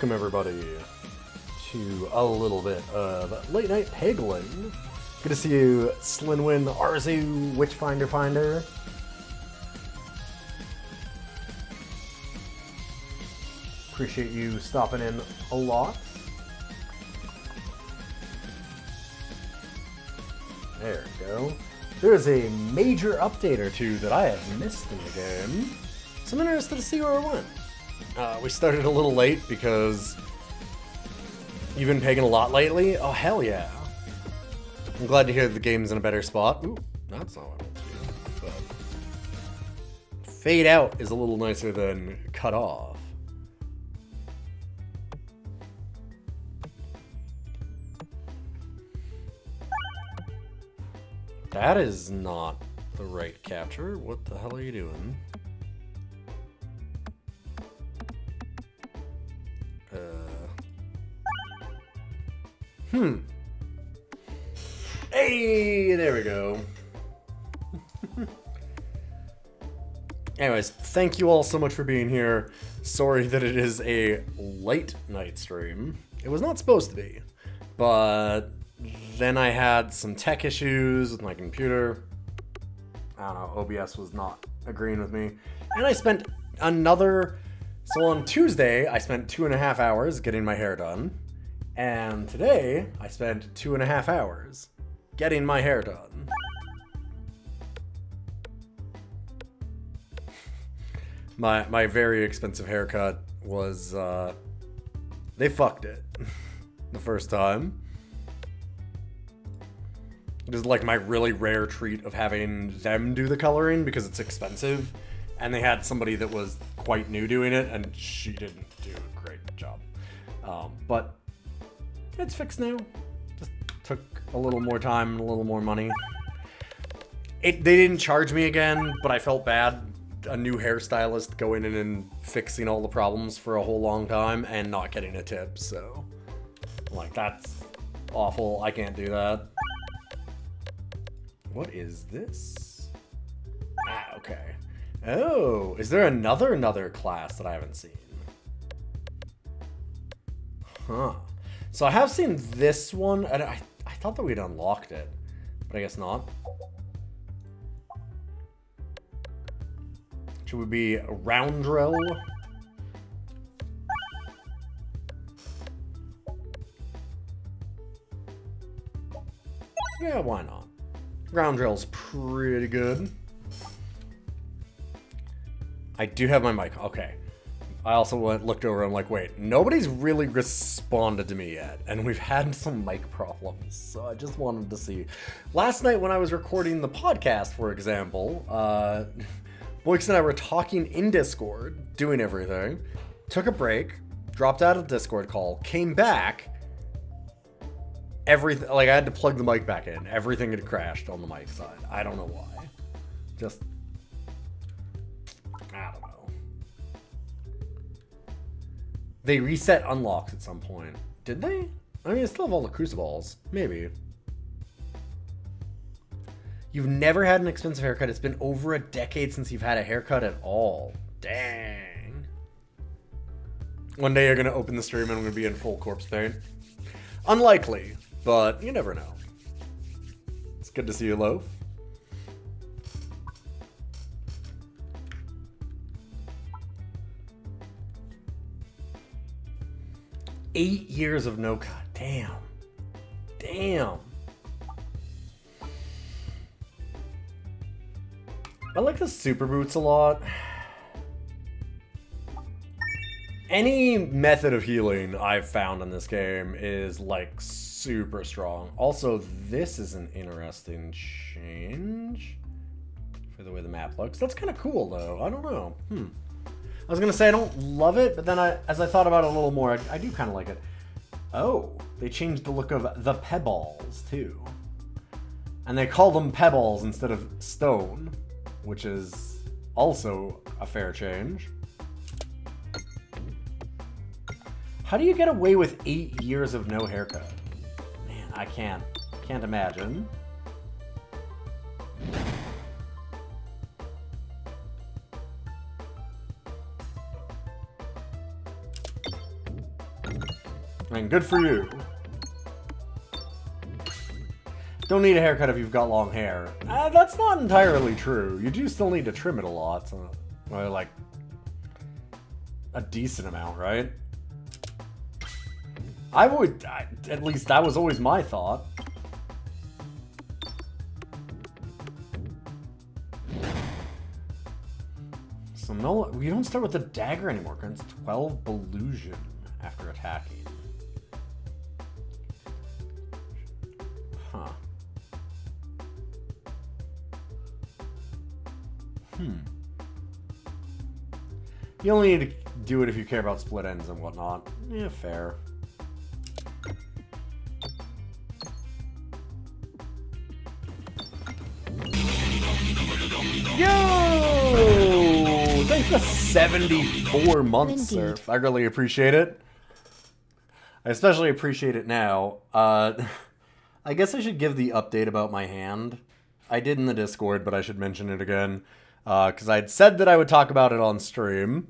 welcome everybody to a little bit of Late Night Peggin. Good to see you, Slinwin, Arzu, Witchfinder Finder. Appreciate you stopping in a lot. There we go. There's a major update or two that I have missed in the game, so I'm interested to see where it went. We started a little late because you've been pegging a lot lately. Oh, hell yeah. I'm glad to hear the game's in a better spot. Ooh, that's not what I meant to do. But fade out is a little nicer than cut off. That is not the right capture. What the hell are you doing? Hey, there we go. Anyways, thank you all so much for being here. Sorry that it is a late night stream. It was not supposed to be, but then I had some tech issues with my computer. I don't know, OBS was not agreeing with me. And I spent so on Tuesday, I spent 2.5 hours getting my hair done. And today, I spent 2.5 hours getting my hair done. My very expensive haircut was, they fucked it the first time. It is like my really rare treat of having them do the coloring because it's expensive. And they had somebody that was quite new doing it, and she didn't do a great job. But it's fixed now. Just took a little more time and a little more money. They didn't charge me again, but I felt bad. A new hairstylist going in and fixing all the problems for a whole long time and not getting a tip, so like, that's awful. I can't do that. What is this? Ah, okay. Oh, is there another class that I haven't seen? Huh. So I have seen this one, and I thought that we'd unlocked it, but I guess not. Should we be Roundrel? Yeah, why not? Roundrel's pretty good. I do have my mic. Okay. I also looked over and I'm like, wait, nobody's really responded to me yet. And we've had some mic problems. So I just wanted to see. Last night when I was recording the podcast, for example, Boyks and I were talking in Discord, doing everything. Took a break, dropped out of the Discord call, came back. Everything, like, I had to plug the mic back in. Everything had crashed on the mic side. I don't know why. Just, I don't know. They reset unlocks at some point. Did they? I mean, I still have all the crucibles. Maybe. You've never had an expensive haircut. It's been over a decade since you've had a haircut at all. Dang. One day you're going to open the stream and I'm going to be in full corpse paint. Unlikely, but you never know. It's good to see you, Loaf. Eight years of no cut. Damn. Damn. I like the super boots a lot. Any method of healing I've found in this game is like super strong. Also, this is an interesting change for the way the map looks. That's kind of cool though. I don't know. I was gonna say I don't love it, but then as I thought about it a little more, I do kind of like it. Oh, they changed the look of the pebbles too. And they call them pebbles instead of stone, which is also a fair change. How do you get away with 8 years of no haircut? Man, I can't imagine. And good for you. Don't need a haircut if you've got long hair. That's not entirely true. You do still need to trim it a lot. So, well, like, a decent amount, right? At least that was always my thought. So no, we don't start with the dagger anymore. Grants 12 Illusion after attacking. Huh. You only need to do it if you care about split ends and whatnot. Yeah, fair. Yo! Thanks for 74 months, sir. I really appreciate it. I especially appreciate it now. I guess I should give the update about my hand. I did in the Discord, but I should mention it again. Because I'd said that I would talk about it on stream.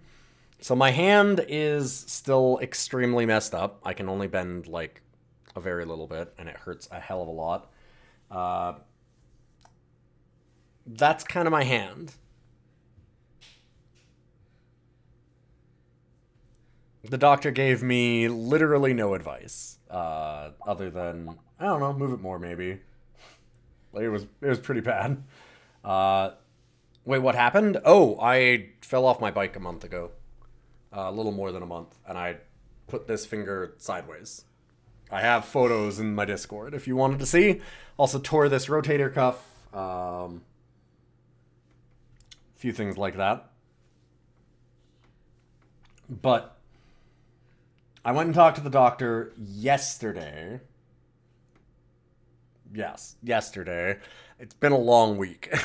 So my hand is still extremely messed up. I can only bend, like, a very little bit, and it hurts a hell of a lot. That's kind of my hand. The doctor gave me literally no advice, other than, I don't know, move it more maybe. Like, it was pretty bad. Wait, what happened? Oh, I fell off my bike a month ago. A little more than a month, and I put this finger sideways. I have photos in my Discord if you wanted to see. Also tore this rotator cuff. Few things like that. But I went and talked to the doctor yesterday. Yes, yesterday. It's been a long week.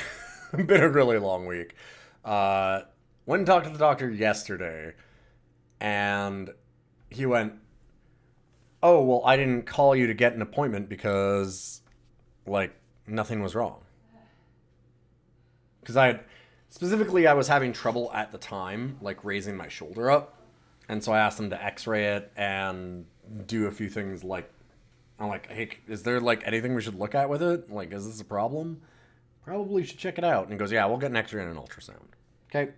Been a really long week. Went and talked to the doctor yesterday, and he went, oh, well, I didn't call you to get an appointment because, like, nothing was wrong. Because I was having trouble at the time, like, raising my shoulder up. And so I asked him to x-ray it and do a few things, like, I'm like, hey, is there, like, anything we should look at with it? Like, is this a problem? Probably should check it out. And he goes, yeah, we'll get an x-ray and an ultrasound. Okay.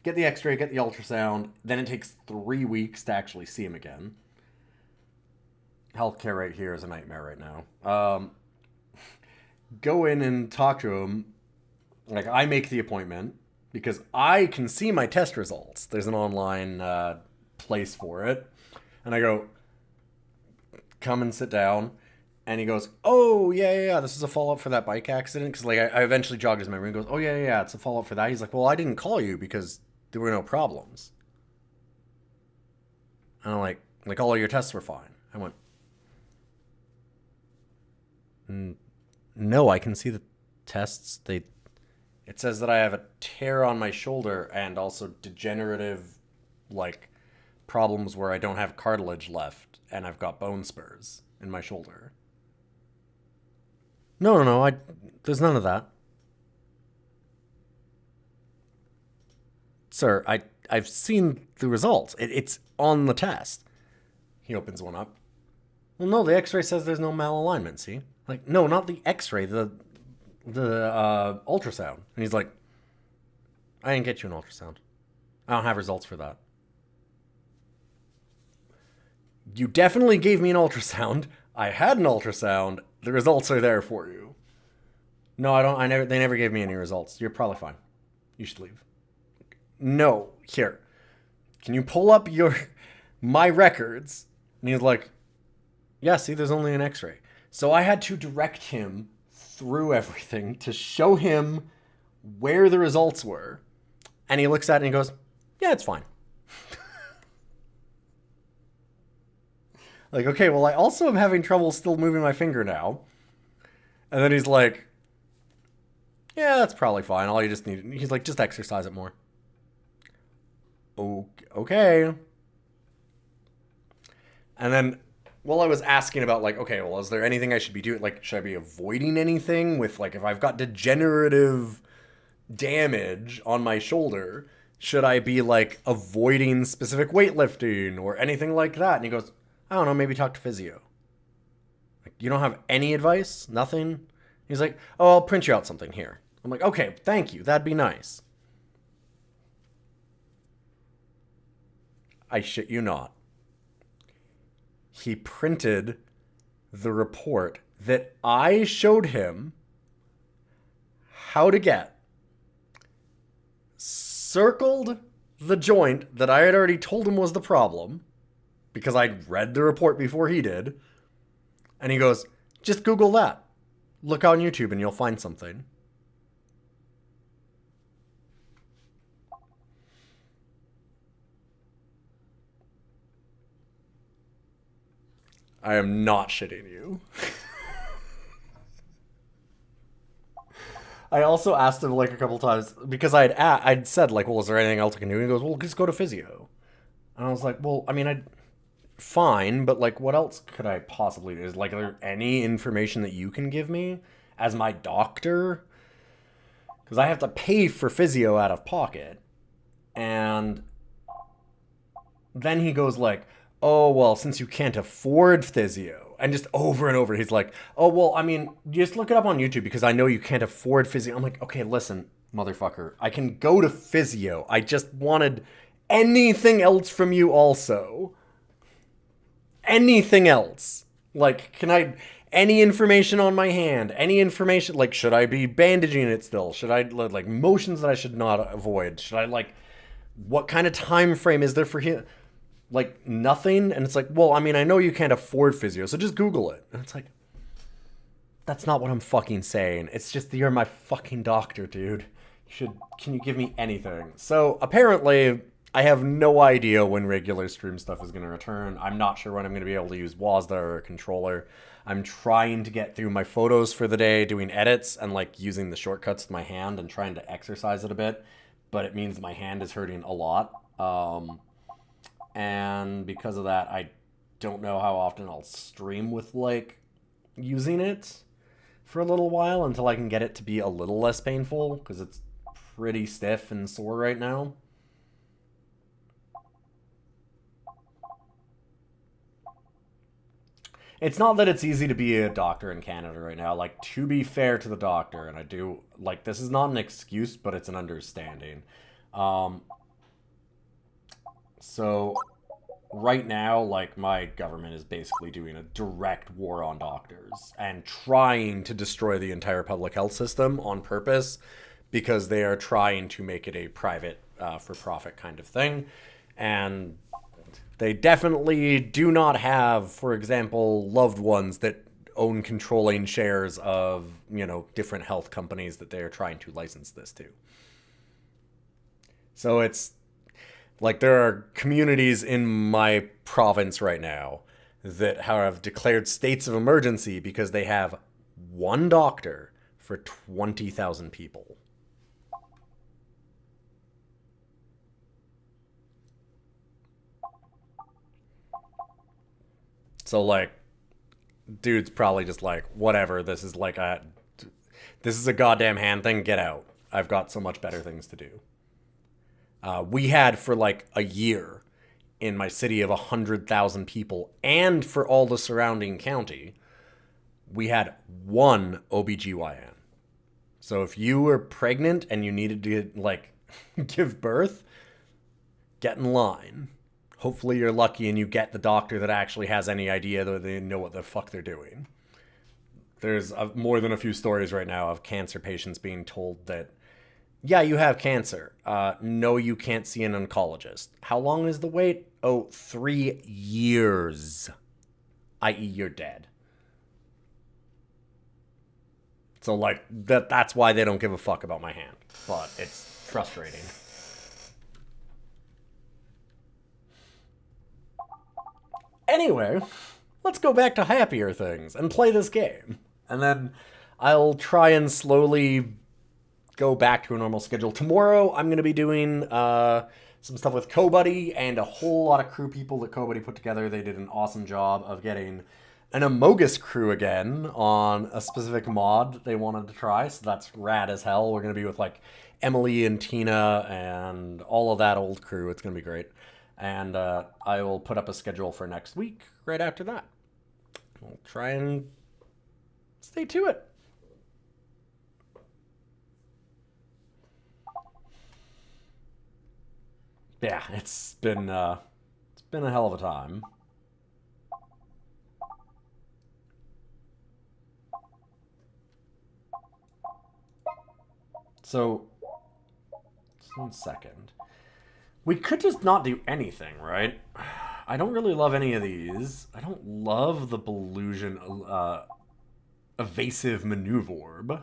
Get the x-ray, get the ultrasound. Then it takes 3 weeks to actually see him again. Healthcare right here is a nightmare right now. Go in and talk to him. Like, I make the appointment because I can see my test results. There's an online place for it. And I go, come and sit down. And he goes, oh, yeah, this is a follow-up for that bike accident. Because, like, I eventually jogged his memory and goes, oh, yeah, it's a follow-up for that. He's like, well, I didn't call you because there were no problems. And I'm like, all your tests were fine. I went, no, I can see the tests. It says that I have a tear on my shoulder and also degenerative, like, problems where I don't have cartilage left and I've got bone spurs in my shoulder. No, there's none of that. Sir, I've seen the results. It's on the test. He opens one up. Well, no, the x-ray says there's no malalignment, see? Like, no, not the x-ray, the ultrasound. And he's like, I didn't get you an ultrasound. I don't have results for that. You definitely gave me an ultrasound. I had an ultrasound. The results are there for you. No, I don't. They never gave me any results. You're probably fine. You should leave. No, here. Can you pull up my records? And he's like, yeah, see, there's only an x-ray. So I had to direct him through everything to show him where the results were. And he looks at it and he goes, yeah, it's fine. Like, okay, well, I also am having trouble still moving my finger now. And then he's like, yeah, that's probably fine. All you just need, he's like, just exercise it more. Okay. And then, while I was asking about, like, okay, well, is there anything I should be doing? Like, should I be avoiding anything with, like, if I've got degenerative damage on my shoulder, should I be, like, avoiding specific weightlifting or anything like that? And he goes, I don't know, maybe talk to physio. Like, you don't have any advice? Nothing? He's like, oh, I'll print you out something here. I'm like, okay, thank you. That'd be nice. I shit you not. He printed the report that I showed him how to get, circled the joint that I had already told him was the problem because I'd read the report before he did. And he goes, just Google that. Look on YouTube and you'll find something. I am not shitting you. I also asked him like a couple times because I'd said like, well, is there anything else I can do? And he goes, well, just go to physio. And I was like, well, I mean, I fine, but like, what else could I possibly do? Is like, are there any information that you can give me as my doctor? Because I have to pay for physio out of pocket, and then he goes like, oh, well, since you can't afford physio, and just over and over, he's like, oh, well, I mean, just look it up on YouTube because I know you can't afford physio. I'm like, okay, listen, motherfucker, I can go to physio. I just wanted anything else from you also. Anything else. Like, any information on my hand, any information, like, should I be bandaging it still? Should I, like, motions that I should not avoid? Should I, like, what kind of time frame is there for him? Like, nothing. And it's like, well, I mean, I know you can't afford physio, so just Google it. And it's like, that's not what I'm fucking saying. It's just, you're my fucking doctor, dude. Can you give me anything? So, apparently, I have no idea when regular stream stuff is going to return. I'm not sure when I'm going to be able to use WASDA or a controller. I'm trying to get through my photos for the day, doing edits, and, like, using the shortcuts with my hand and trying to exercise it a bit. But it means my hand is hurting a lot. And because of that, I don't know how often I'll stream with, like, using it for a little while until I can get it to be a little less painful, because it's pretty stiff and sore right now. It's not that it's easy to be a doctor in Canada right now. Like, to be fair to the doctor, and I do, like, this is not an excuse, but it's an understanding. So, right now, like, my government is basically doing a direct war on doctors and trying to destroy the entire public health system on purpose because they are trying to make it a private, for-profit kind of thing. And they definitely do not have, for example, loved ones that own controlling shares of, you know, different health companies that they are trying to license this to. So it's like there are communities in my province right now that have declared states of emergency because they have one doctor for 20,000 people. So, like, dude's probably just like, whatever, this is a goddamn hand thing, get out. I've got so much better things to do. We had for like a year in my city of 100,000 people and for all the surrounding county, we had one OBGYN. So if you were pregnant and you needed to, like, give birth, get in line. Hopefully you're lucky and you get the doctor that actually has any idea that they know what the fuck they're doing. There's more than a few stories right now of cancer patients being told that, yeah, you have cancer. No, you can't see an oncologist. How long is the wait? Oh, 3 years. I.e., you're dead. So, like, that's why they don't give a fuck about my hand. But it's frustrating. Anyway, let's go back to happier things and play this game. And then I'll try and slowly go back to a normal schedule. Tomorrow, I'm going to be doing some stuff with CoBuddy and a whole lot of crew people that CoBuddy put together. They did an awesome job of getting an Amogus crew again on a specific mod they wanted to try. So that's rad as hell. We're going to be with, like, Emily and Tina and all of that old crew. It's going to be great. And I will put up a schedule for next week right after that. We'll try and stay to it. Yeah, it's been a hell of a time. So, just 1 second. We could just not do anything, right? I don't really love any of these. I don't love the Belusion evasive maneuver orb.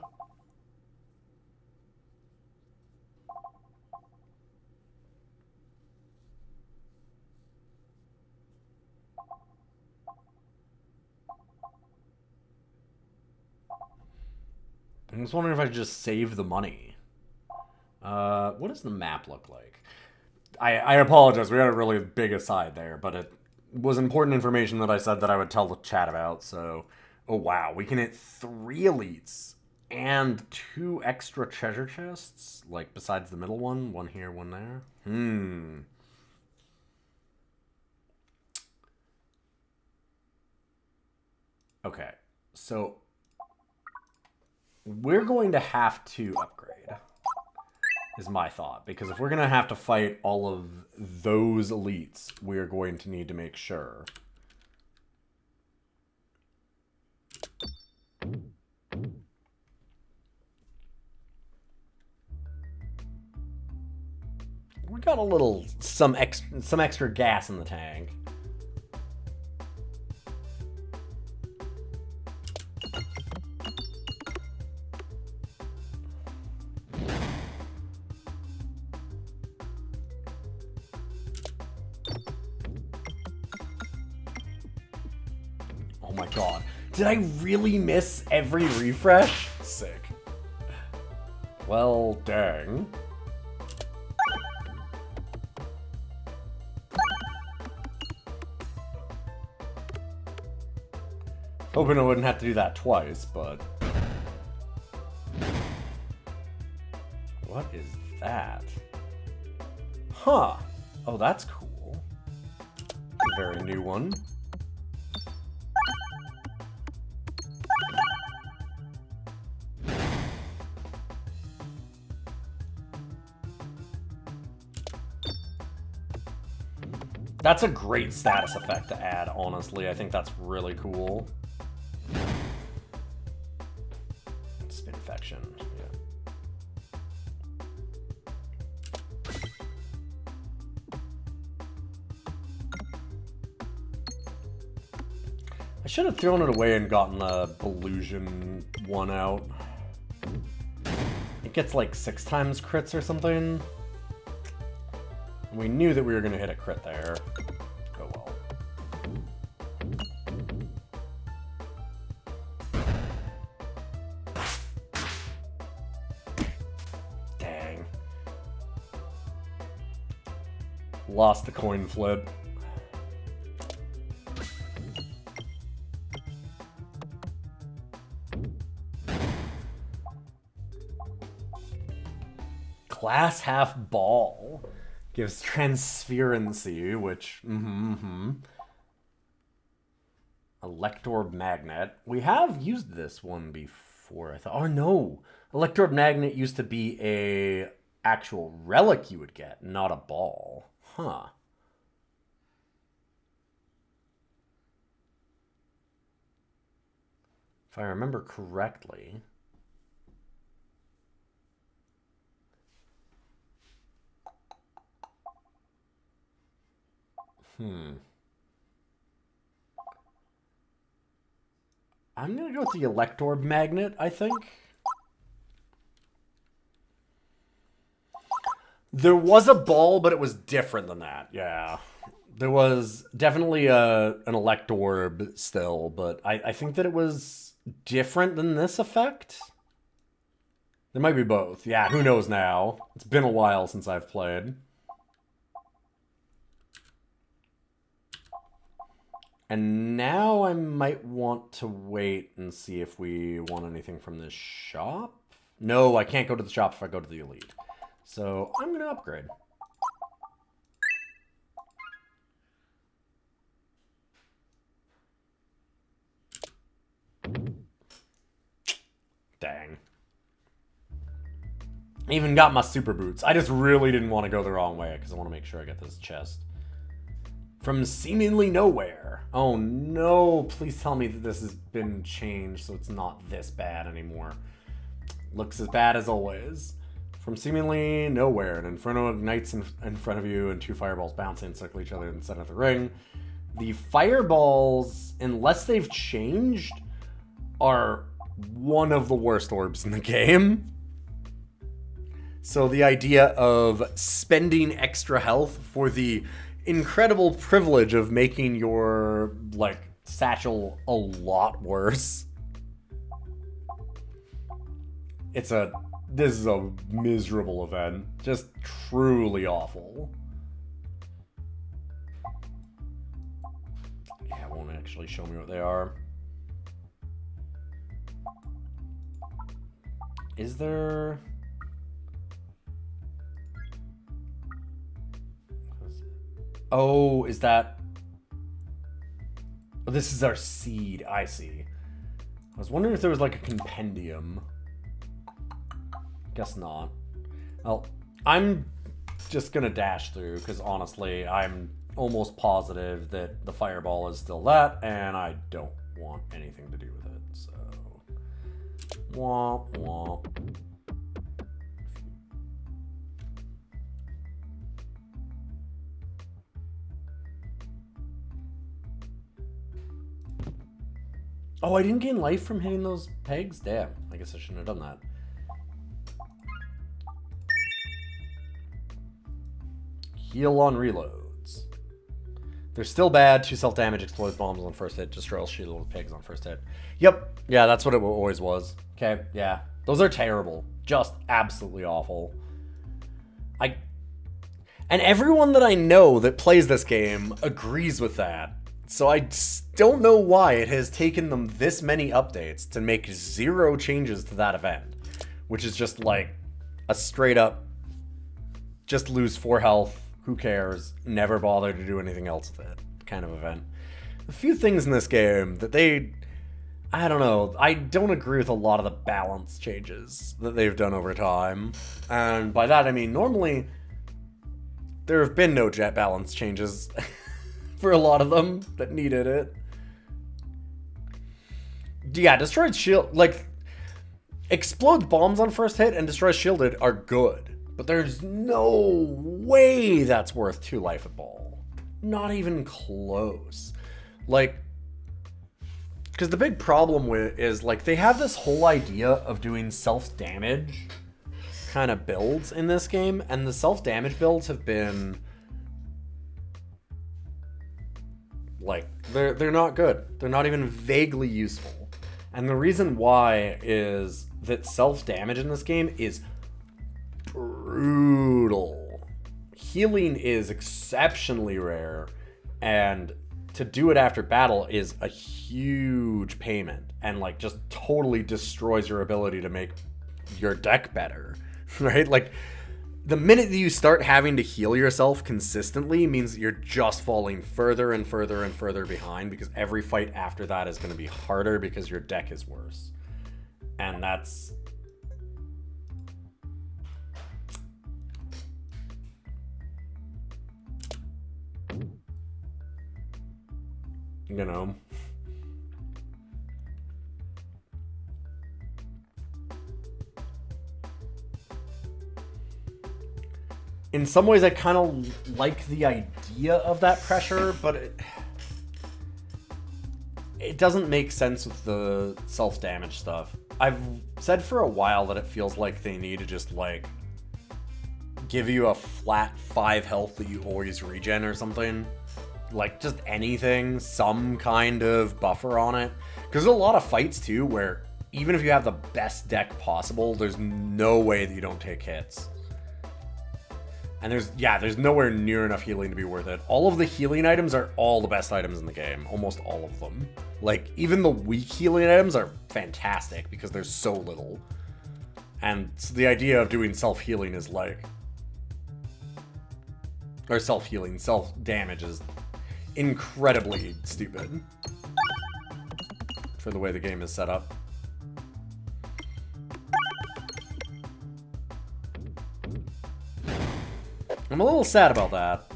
I'm just wondering if I should just save the money. What does the map look like? I apologize. We had a really big aside there, but it was important information that I said that I would tell the chat about. So, oh wow, we can hit 3 elites and 2 extra treasure chests, like besides the middle one. One here, one there. Okay, so we're going to have to upgrade, is my thought. Because if we're going to have to fight all of those elites, we're going to need to make sure. We got a little, some extra gas in the tank. Oh my god. Did I really miss every refresh? Sick. Well, dang. Hoping I wouldn't have to do that twice, but... What is that? Huh. Oh, that's cool. A very new one. That's a great status effect to add, honestly. I think that's really cool. Spin infection, yeah. I should have thrown it away and gotten the Belusion one out. It gets like 6 times crits or something. We knew that we were going to hit a crit there. Oh well. Dang. Lost the coin flip. Glass half ball. Gives transferency, which, Electorb Magnet. We have used this one before, I thought. Oh, no. Electorb Magnet used to be a actual relic you would get, not a ball. Huh. If I remember correctly... I'm going to go with the Electorb Magnet, I think. There was a ball, but it was different than that, yeah. There was definitely an Electorb still, but I think that it was different than this effect. There might be both. Yeah, who knows now? It's been a while since I've played. And now I might want to wait and see if we want anything from this shop. No, I can't go to the shop if I go to the Elite. So I'm going to upgrade. Dang. Even got my super boots. I just really didn't want to go the wrong way because I want to make sure I get this chest. From seemingly nowhere. Oh no, please tell me that this has been changed so it's not this bad anymore. Looks as bad as always. From seemingly nowhere, an inferno ignites in front of you and 2 fireballs bounce and circle each other in the center of the ring. The fireballs, unless they've changed, are one of the worst orbs in the game. So the idea of spending extra health for the incredible privilege of making your, like, satchel a lot worse. This is a miserable event. Just truly awful. Yeah, it won't actually show me what they are. Is there... Oh, is that... Oh, this is our seed. I see. I was wondering if there was like a compendium. Guess not. Well, I'm just gonna dash through because honestly, I'm almost positive that the fireball is still that, and I don't want anything to do with it. So, womp womp. Oh, I didn't gain life from hitting those pegs? Damn, I guess I shouldn't have done that. Heal on reloads. They're still bad. 2 self-damage, explodes bombs on first hit, destroys shield with pigs on first hit. Yep. Yeah, that's what it always was. Okay, yeah. Those are terrible. Just absolutely awful. And everyone that I know that plays this game agrees with that. So I don't know why it has taken them this many updates to make 0 changes to that event. Which is just like a straight up, just lose 4 health, who cares, never bother to do anything else with it kind of event. A few things in this game that I don't know, I don't agree with a lot of the balance changes that they've done over time. And by that I mean, normally, there have been no jet balance changes for a lot of them that needed it. Yeah, destroyed shield, like, explodes bombs on first hit and destroys shielded are good. But there's no way that's worth 2 life at ball. Not even close. Like, because the big problem with is, like, they have this whole idea of doing self-damage kind of builds in this game, and the self-damage builds have been, like, they're not good. They're not even vaguely useful. And the reason why is that self-damage in this game is brutal. Healing is exceptionally rare, and to do it after battle is a huge payment, and like just totally destroys your ability to make your deck better, right? Like, the minute that you start having to heal yourself consistently means that you're just falling further and further and further behind, because every fight after that is going to be harder because your deck is worse. And that's... you know. In some ways, I kind of like the idea of that pressure, but it doesn't make sense with the self-damage stuff. I've said for a while that it feels like they need to just, like, give you a flat 5 health that you always regen or something. Like, just anything, some kind of buffer on it. Because there's a lot of fights, too, where even if you have the best deck possible, there's no way that you don't take hits. And there's nowhere near enough healing to be worth it. All of the healing items are all the best items in the game. Almost all of them. Like, even the weak healing items are fantastic because there's so little. And so the idea of doing self-healing is like... or self-healing, self-damage is incredibly stupid for the way the game is set up. I'm a little sad about that.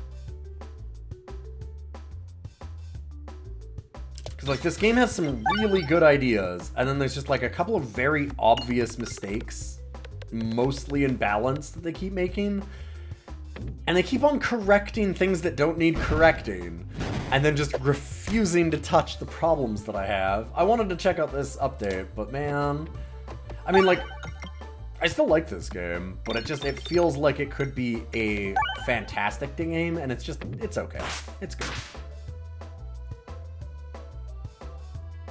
Because, like, this game has some really good ideas, and then there's just, like, a couple of very obvious mistakes, mostly in balance, that they keep making. And they keep on correcting things that don't need correcting, and then just refusing to touch the problems that I have. I wanted to check out this update, but man... I mean, like, I still like this game, but it feels like it could be a fantastic game, and it's okay. It's good.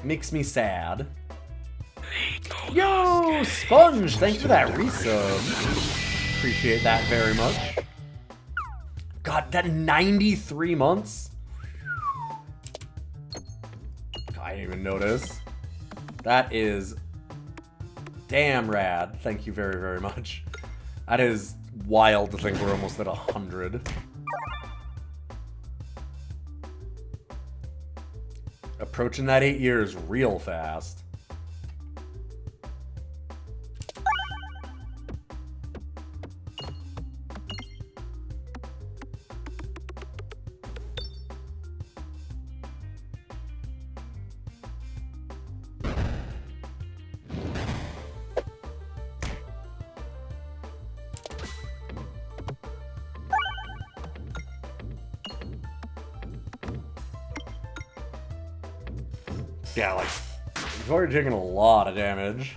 Makes me sad. Yo, Sponge! Thanks for that resub. Appreciate that very much. God, that 93 months? I didn't even notice. That is damn rad. Thank you very, very much. That is wild to think we're almost at 100. Approaching that 8 years real fast. Yeah, like, we've already taken a lot of damage.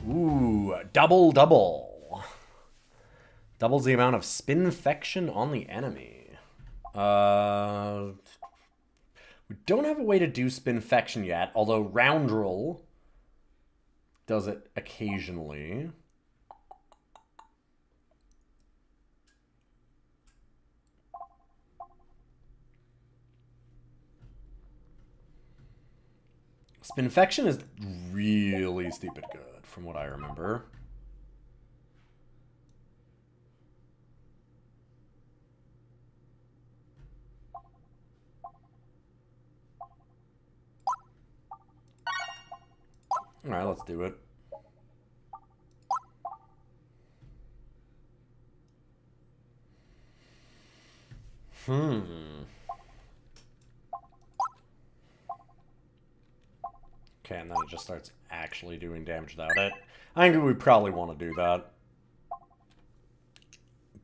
Ooh, double. Doubles the amount of spinfection on the enemy. We don't have a way to do spinfection yet, although Roundrel does it occasionally. Spinfection is really stupid good, from what I remember. Alright, let's do it. Okay, and then it just starts actually doing damage without it. I think we probably want to do that.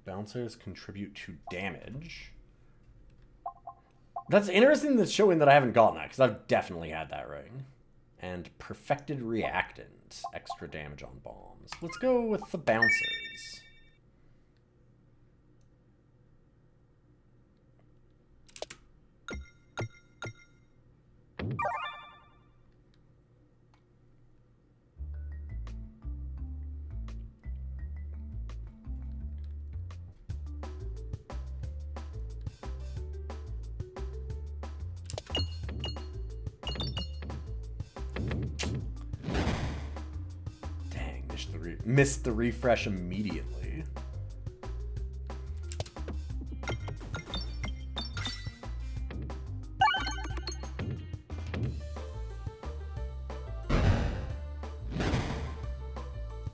Bouncers contribute to damage. That's interesting that's showing that I haven't gotten that, because I've definitely had that ring. And perfected reactant. Extra damage on bombs. Let's go with the bouncers. Missed the refresh immediately.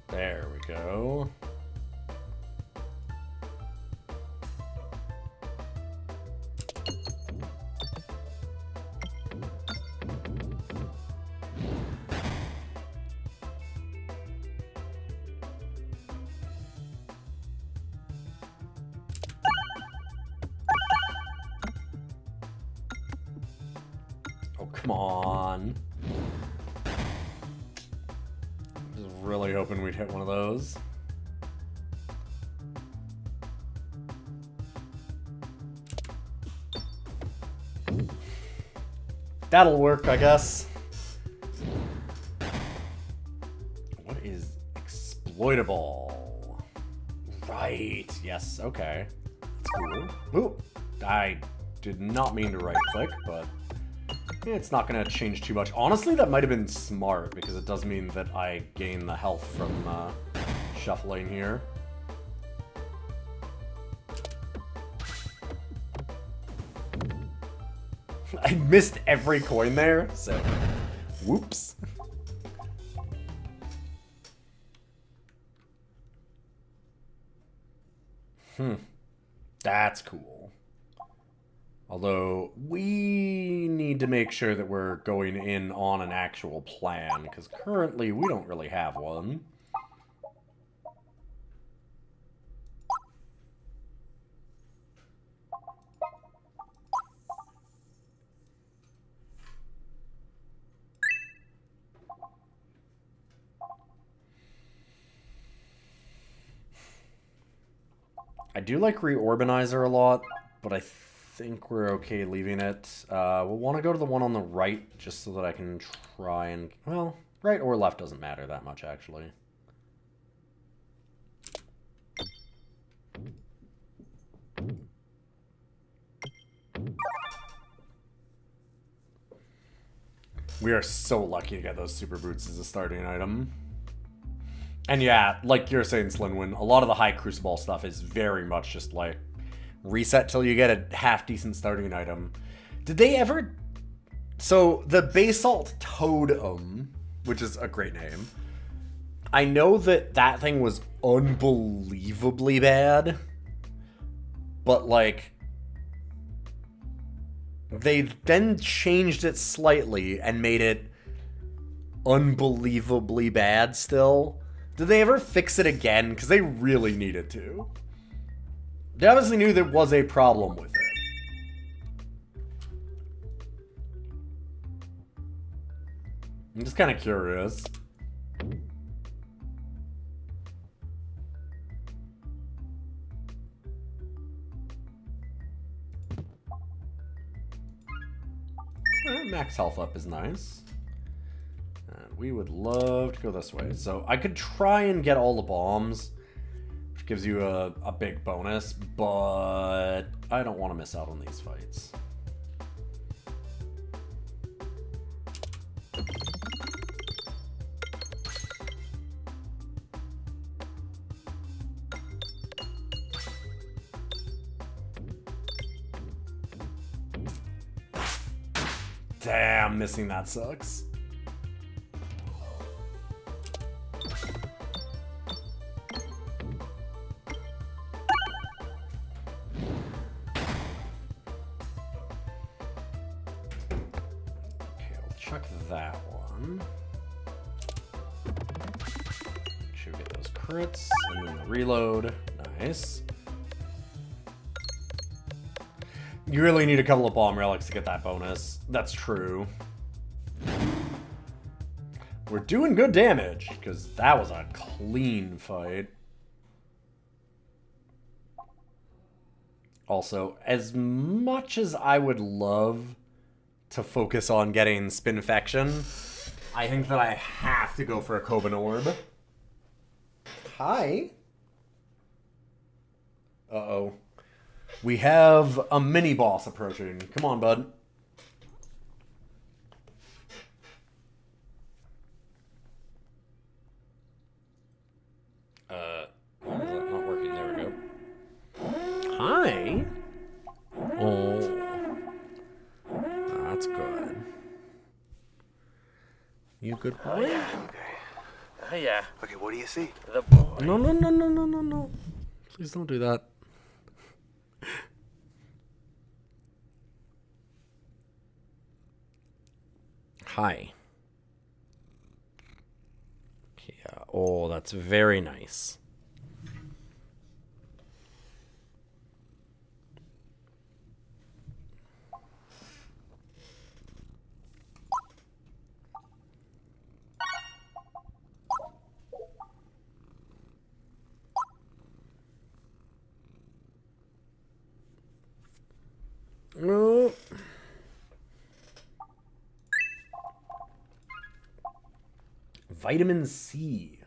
There we go. Come on. I was really hoping we'd hit one of those. That'll work, I guess. What is exploitable? Right. Yes, okay. That's cool. Ooh. I did not mean to right click, but it's not going to change too much. Honestly, that might have been smart, because it does mean that I gain the health from shuffling here. I missed every coin there, so whoops. That's cool. Although, we need to make sure that we're going in on an actual plan, because currently we don't really have one. I do like Reorbanizer a lot, but I think we're okay leaving it. We'll want to go to the one on the right, just so that I can try and... Well, right or left doesn't matter that much, actually. We are so lucky to get those super boots as a starting item. And yeah, like you're saying, Slinwin, a lot of the high Crucible stuff is very much just like reset till you get a half-decent starting item. Did they ever... So, the Basalt Totem, which is a great name, I know that that thing was unbelievably bad, but like... They then changed it slightly and made it unbelievably bad still. Did they ever fix it again? Because they really needed to. They obviously knew there was a problem with it. I'm just kind of curious. Alright, max health up is nice. And we would love to go this way. So I could try and get all the bombs, which gives you a big bonus, but I don't want to miss out on these fights. Damn, missing that sucks. Okay, I'll chuck that one. Make sure we get those crits, and then the reload. Nice. You really need a couple of bomb relics to get that bonus. That's true. We're doing good damage, because that was a clean fight. Also, as much as I would love to focus on getting Spinfection, I think that I have to go for a Coban Orb. Hi. Uh-oh. We have a mini-boss approaching. Come on, bud. Why is that not working? There we go. Hi. Oh. That's good. You good boy? Oh, yeah. Okay. Yeah. Okay, what do you see? The boy. No, no, no, no, no, no, no. Please don't do that. Hi. Yeah. Oh, that's very nice. No. Vitamin C.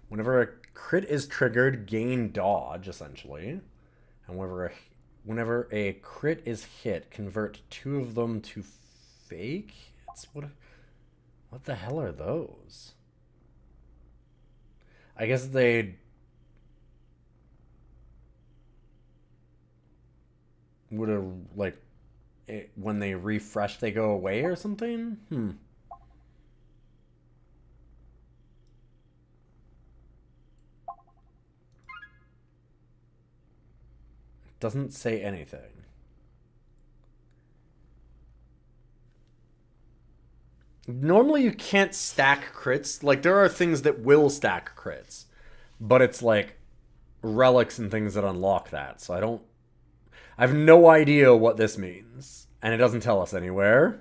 Whenever a crit is triggered, gain dodge, essentially. And whenever a crit is hit, convert 2 of them to fake? What the hell are those? I guess they would have, like, when they refresh, they go away or something? doesn't say anything. Normally you can't stack crits. Like, there are things that will stack crits, but it's like relics and things that unlock that. So I have no idea what this means, and it doesn't tell us anywhere.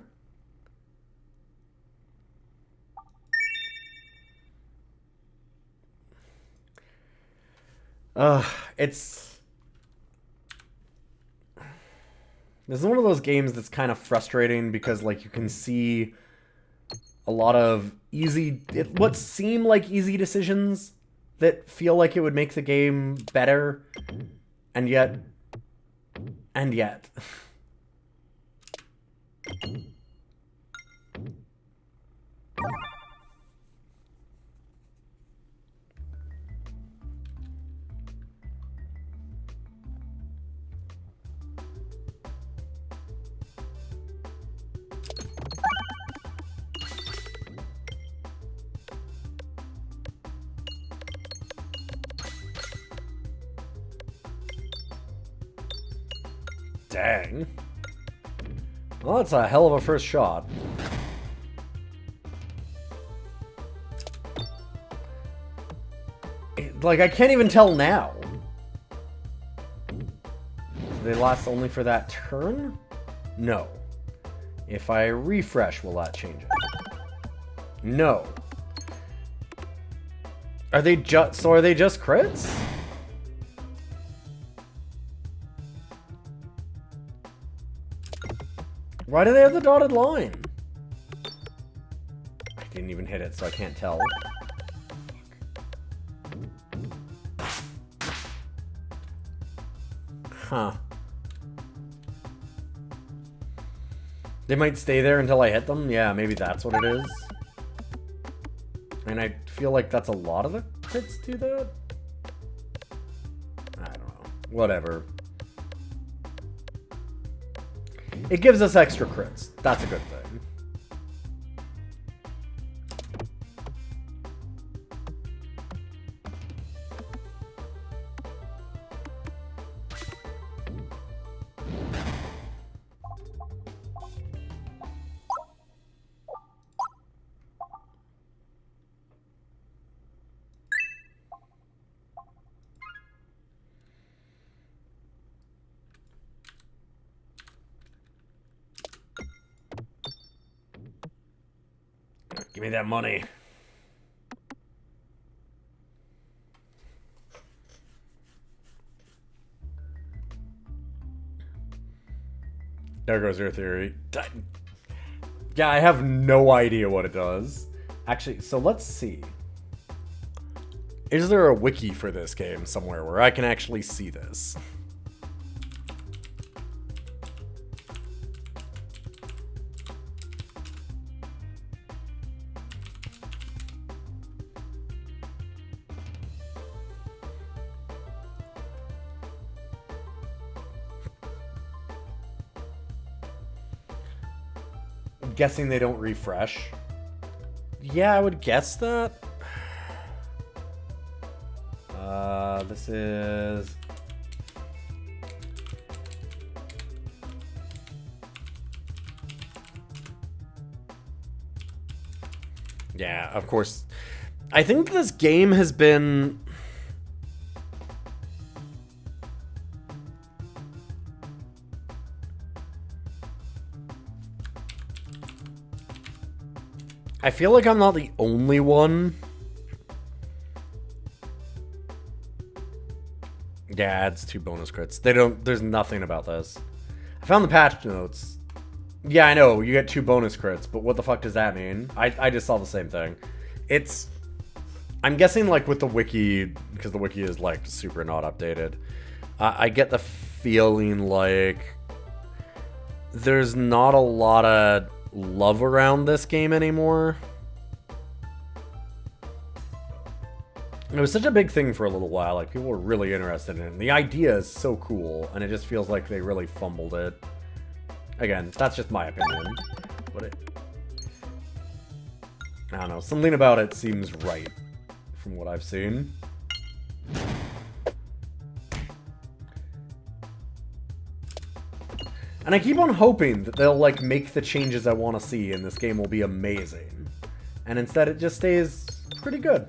This is one of those games that's kind of frustrating because, like, you can see a lot of what seem like easy decisions that feel like it would make the game better, and yet. Dang. Well, that's a hell of a first shot. Like, I can't even tell now. Do they last only for that turn? No. If I refresh, will that change it? No. Are they just crits? Why do they have the dotted line? I didn't even hit it, so I can't tell. Huh. They might stay there until I hit them? Yeah, maybe that's what it is. And I feel like that's a lot of the crits do that? I don't know. Whatever. It gives us extra crits. That's a good thing. Give me that money. There goes your theory. Yeah, I have no idea what it does. Actually, so let's see. Is there a wiki for this game somewhere where I can actually see this? Guessing they don't refresh. Yeah, I would guess that. This is... Yeah, of course. I think this game has been... I feel like I'm not the only one. Yeah, it's 2 bonus crits. There's nothing about this. I found the patch notes. Yeah, I know, you get 2 bonus crits, but what the fuck does that mean? I just saw the same thing. I'm guessing, like, with the wiki, because the wiki is, like, super not updated. I get the feeling like there's not a lot of love around this game anymore. It was such a big thing for a little while, like people were really interested in it, and the idea is so cool, and it just feels like they really fumbled it. Again, that's just my opinion, but I don't know, something about it seems right from what I've seen. And I keep on hoping that they'll, like, make the changes I want to see and this game will be amazing. And instead it just stays pretty good.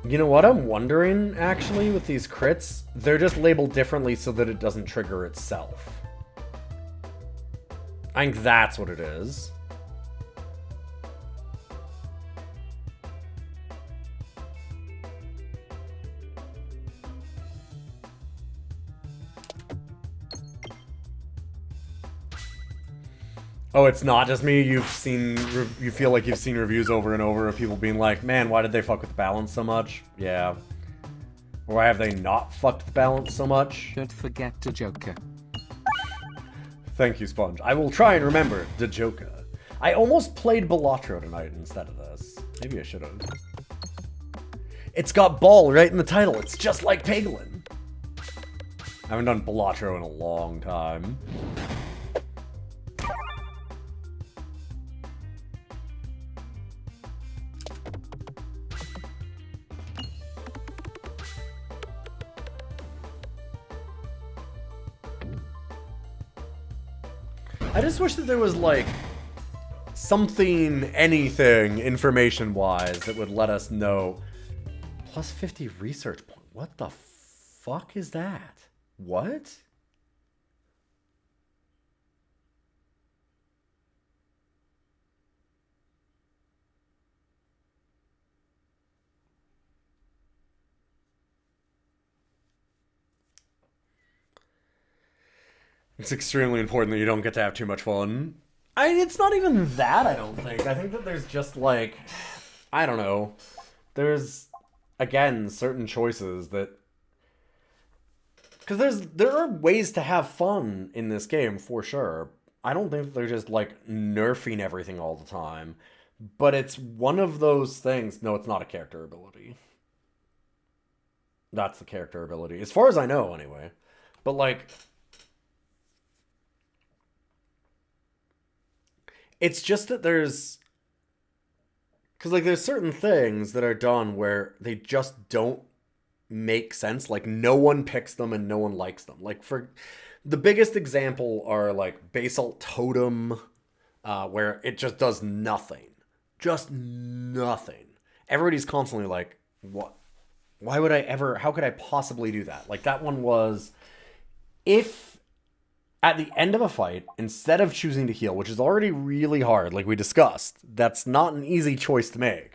You know what I'm wondering, actually, with these crits? They're just labeled differently so that it doesn't trigger itself. I think that's what it is. Oh, it's not just me. You feel like you've seen reviews over and over of people being like, man, why did they fuck with the balance so much? Yeah. Or why have they not fucked the balance so much? Don't forget the Joker. Thank you, Sponge. I will try and remember the Joker. I almost played Balatro tonight instead of this. Maybe I should have. It's got ball right in the title. It's just like Peggin. I haven't done Balatro in a long time. I just wish that there was, like, something, anything, information-wise, that would let us know. Plus 50 research point. What the fuck is that? What? It's extremely important that you don't get to have too much fun. It's not even that, I don't think. I think that there's just, like, I don't know. There's, again, certain choices that... Because there are ways to have fun in this game, for sure. I don't think they're just, like, nerfing everything all the time. But it's one of those things... No, it's not a character ability. That's the character ability. As far as I know, anyway. But, like... It's just that there's... Because, like, there's certain things that are done where they just don't make sense. Like, no one picks them and no one likes them. Like, for... The biggest example are, like, Basalt Totem, where it just does nothing. Just nothing. Everybody's constantly like, what? Why would I ever... How could I possibly do that? Like, that one was... If... At the end of a fight, instead of choosing to heal, which is already really hard, like we discussed, that's not an easy choice to make,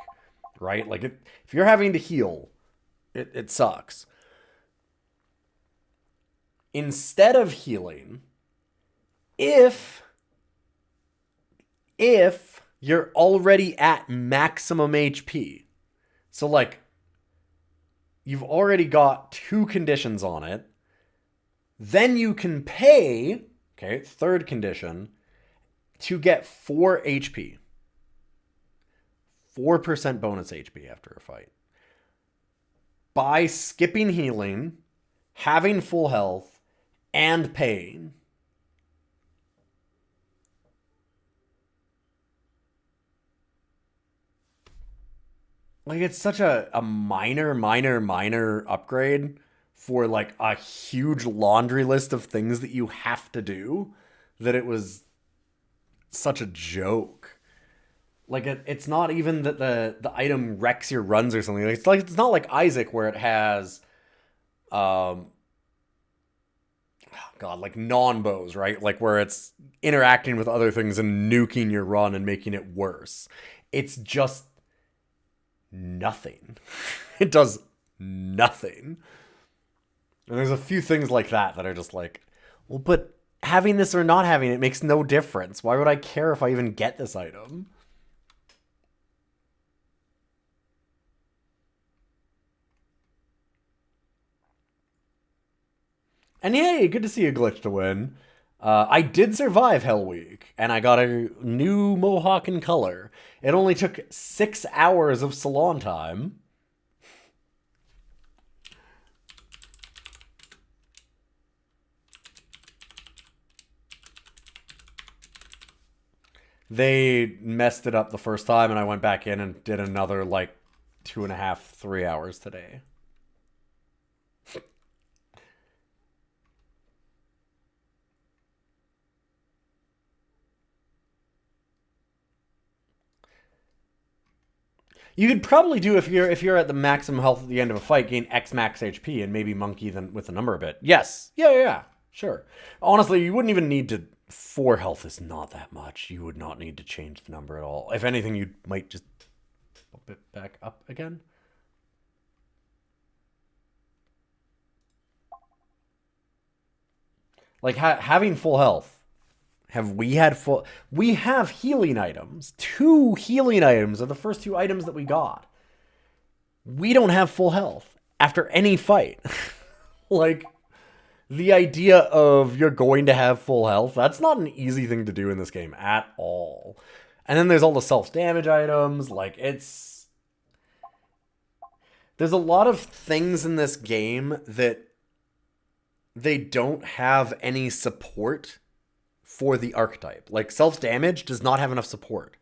right? Like, if you're having to heal, it sucks. Instead of healing, if you're already at maximum HP, so, like, you've already got 2 conditions on it, then you can pay, okay, third condition, to get 4 HP. 4% bonus HP after a fight. By skipping healing, having full health, and paying. Like, it's such a minor upgrade for, like, a huge laundry list of things that you have to do, that it was such a joke. Like, it's not even that the item wrecks your runs or something. It's not like Isaac, where it has, God, like non-bows, right? Like, where it's interacting with other things and nuking your run and making it worse. It's just nothing. It does nothing. And there's a few things like that are just like, well, but having this or not having it makes no difference. Why would I care if I even get this item? And hey, good to see a glitch to win. I did survive Hell Week, and I got a new mohawk in color. It only took 6 hours of salon time. They messed it up the first time, and I went back in and did another, like, 2.5, 3 hours today. You could probably do, if you're at the maximum health at the end of a fight, gain X max HP and maybe monkey them with the number a bit. Yes. Yeah. Sure. Honestly, you wouldn't even need to... 4 health is not that much. You would not need to change the number at all. If anything, you might just bump it back up again. Like, having full health. Have we had full... We have healing items. 2 healing items are the first 2 items that we got. We don't have full health after any fight. Like, the idea of you're going to have full health, that's not an easy thing to do in this game at all. And then there's all the self-damage items. Like, it's... There's a lot of things in this game that they don't have any support for the archetype. Like, self-damage does not have enough support.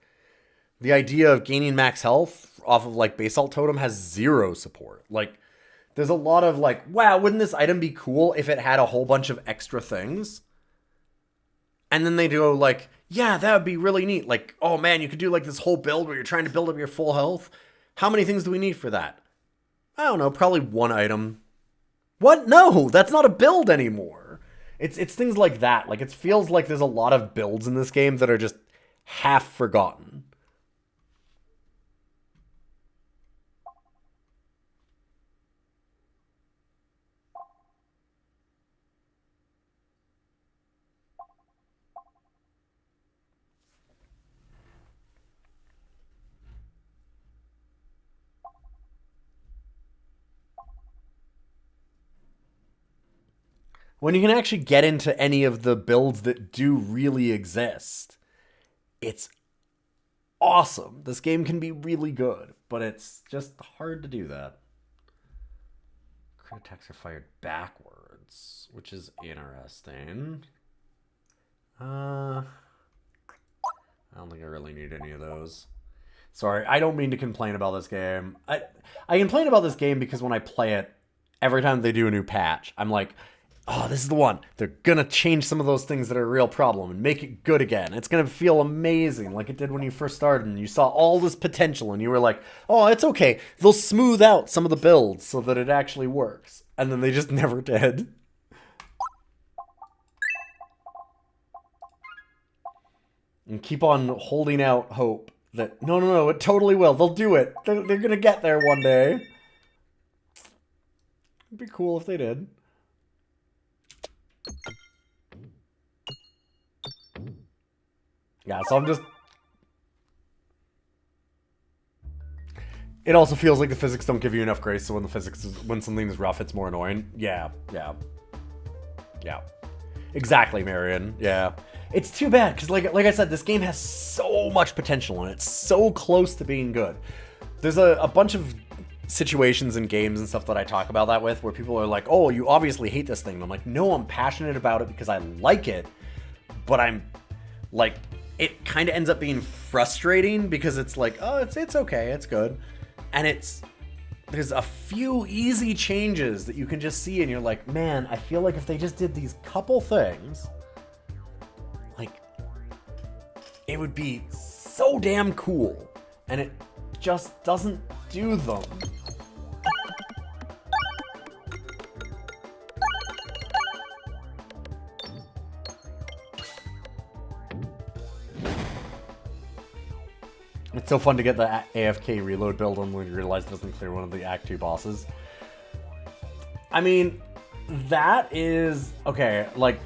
The idea of gaining max health off of, like, Basalt Totem has 0 support. Like, there's a lot of, like, wow, wouldn't this item be cool if it had a whole bunch of extra things? And then they go, like, yeah, that would be really neat. Like, oh, man, you could do, like, this whole build where you're trying to build up your full health. How many things do we need for that? I don't know, probably 1 item. What? No, that's not a build anymore. It's things like that. Like, it feels like there's a lot of builds in this game that are just half forgotten. When you can actually get into any of the builds that do really exist, it's awesome. This game can be really good, but it's just hard to do that. Crit attacks are fired backwards, which is interesting. I don't think I really need any of those. Sorry, I don't mean to complain about this game. I complain about this game because when I play it, every time they do a new patch, I'm like, oh, this is the one. They're gonna change some of those things that are a real problem and make it good again. It's gonna feel amazing like it did when you first started and you saw all this potential and you were like, oh, it's okay. They'll smooth out some of the builds so that it actually works. And then they just never did. And keep on holding out hope that, no, it totally will. They'll do it. They're gonna get there one day. It'd be cool if they did. Yeah, so I'm just... It also feels like the physics don't give you enough grace, so when something is rough, it's more annoying. Yeah. Exactly, Marion. Yeah. It's too bad, because like I said, this game has so much potential, and it's so close to being good. There's a bunch of situations in games and stuff that I talk about that with, where people are like, oh, you obviously hate this thing. And I'm like, no, I'm passionate about it because I like it, but I'm like... It kind of ends up being frustrating because it's like, oh, it's okay, it's good. And there's a few easy changes that you can just see and you're like, man, I feel like if they just did these couple things, like, it would be so damn cool. And it just doesn't do them. It's so fun to get the AFK reload build on when you realize it doesn't clear one of the Act 2 bosses. I mean, that is... Okay, like,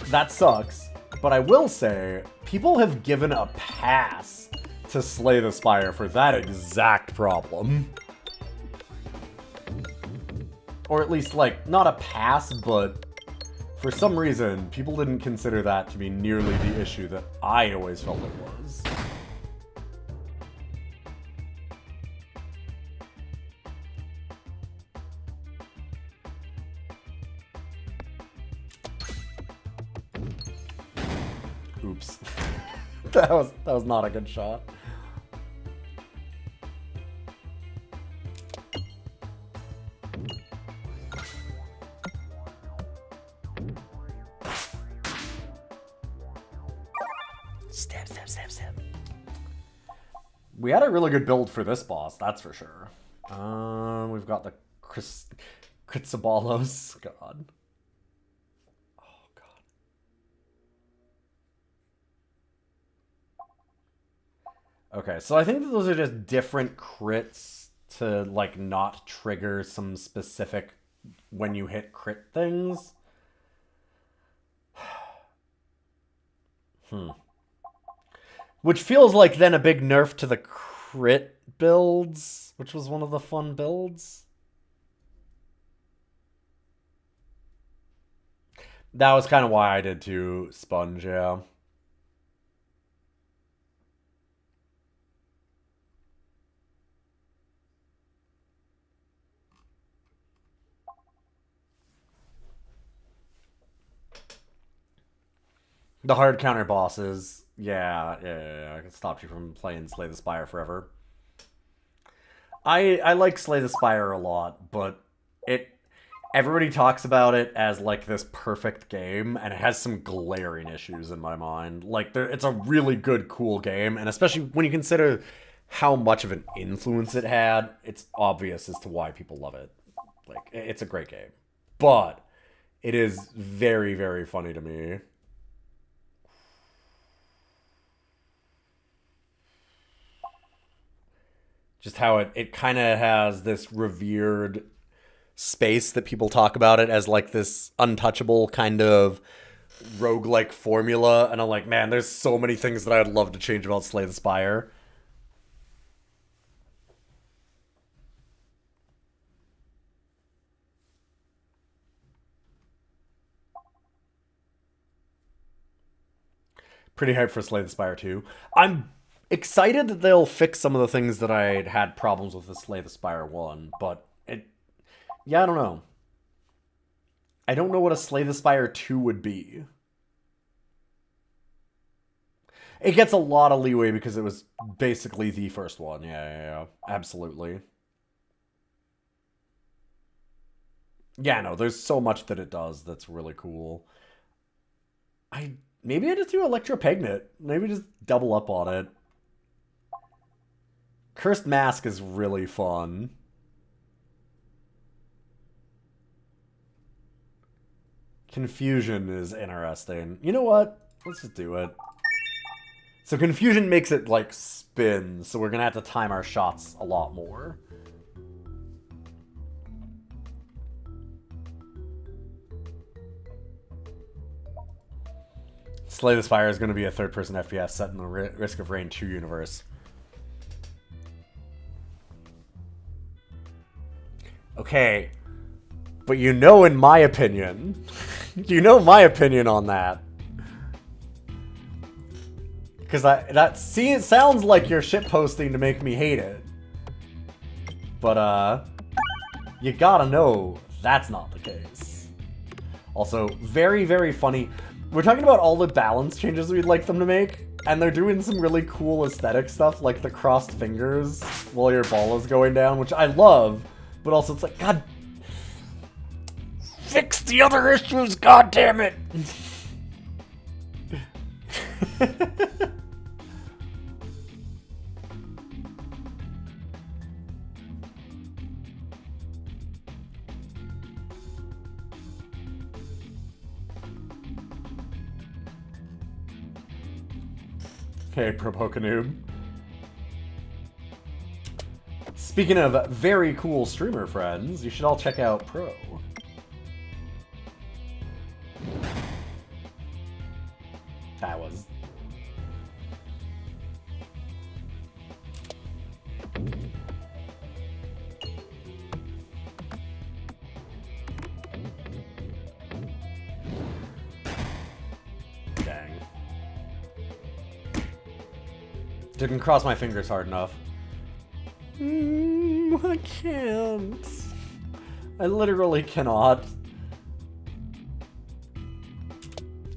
that sucks. But I will say, people have given a pass to Slay the Spire for that exact problem. Or at least, like, not a pass, but For some reason, people didn't consider that to be nearly the issue that I always felt it was. Oops. that was not a good shot. Stab. We had a really good build for this boss, that's for sure. We've got the Kritsabalos. God. Oh, God. Okay, so I think that those are just different crits to, like, not trigger some specific when you hit crit things. Which feels like then a big nerf to the crit builds, which was one of the fun builds. That was kind of why I did too, Sponge, yeah. The hard counter bosses, yeah. I can stop you from playing Slay the Spire forever. I like Slay the Spire a lot, but everybody talks about it as like this perfect game, and it has some glaring issues in my mind. Like, it's a really good, cool game, and especially when you consider how much of an influence it had, it's obvious as to why people love it. Like, it's a great game, but it is very, very funny to me. Just how it kind of has this revered space that people talk about it as like this untouchable kind of roguelike formula. And I'm like, man, there's so many things that I'd love to change about Slay the Spire. Pretty hyped for Slay the Spire 2. I'm excited that they'll fix some of the things that I had problems with Slay the Spire 1, but yeah, I don't know. I don't know what a Slay the Spire 2 would be. It gets a lot of leeway because it was basically the first one. Yeah, absolutely. Yeah, no, there's so much that it does that's really cool. Maybe I just do Electro-Pegnet. Maybe just double up on it. Cursed Mask is really fun. Confusion is interesting. You know what? Let's just do it. So Confusion makes it, like, spin, so we're gonna have to time our shots a lot more. Slay the Spire is going to be a third-person FPS set in the Risk of Rain 2 universe. Okay. But you know, in my opinion... you know my opinion on that. Because it sounds like you're shitposting to make me hate it. But, you gotta know that's not the case. Also, very, very funny... We're talking about all the balance changes we'd like them to make, and they're doing some really cool aesthetic stuff, like the crossed fingers while your ball is going down, which I love, but also it's like, God, fix the other issues, God damn it! Hey, Propokanoob. Speaking of very cool streamer friends, you should all check out Pro. That was... Didn't cross my fingers hard enough. I can't. I literally cannot.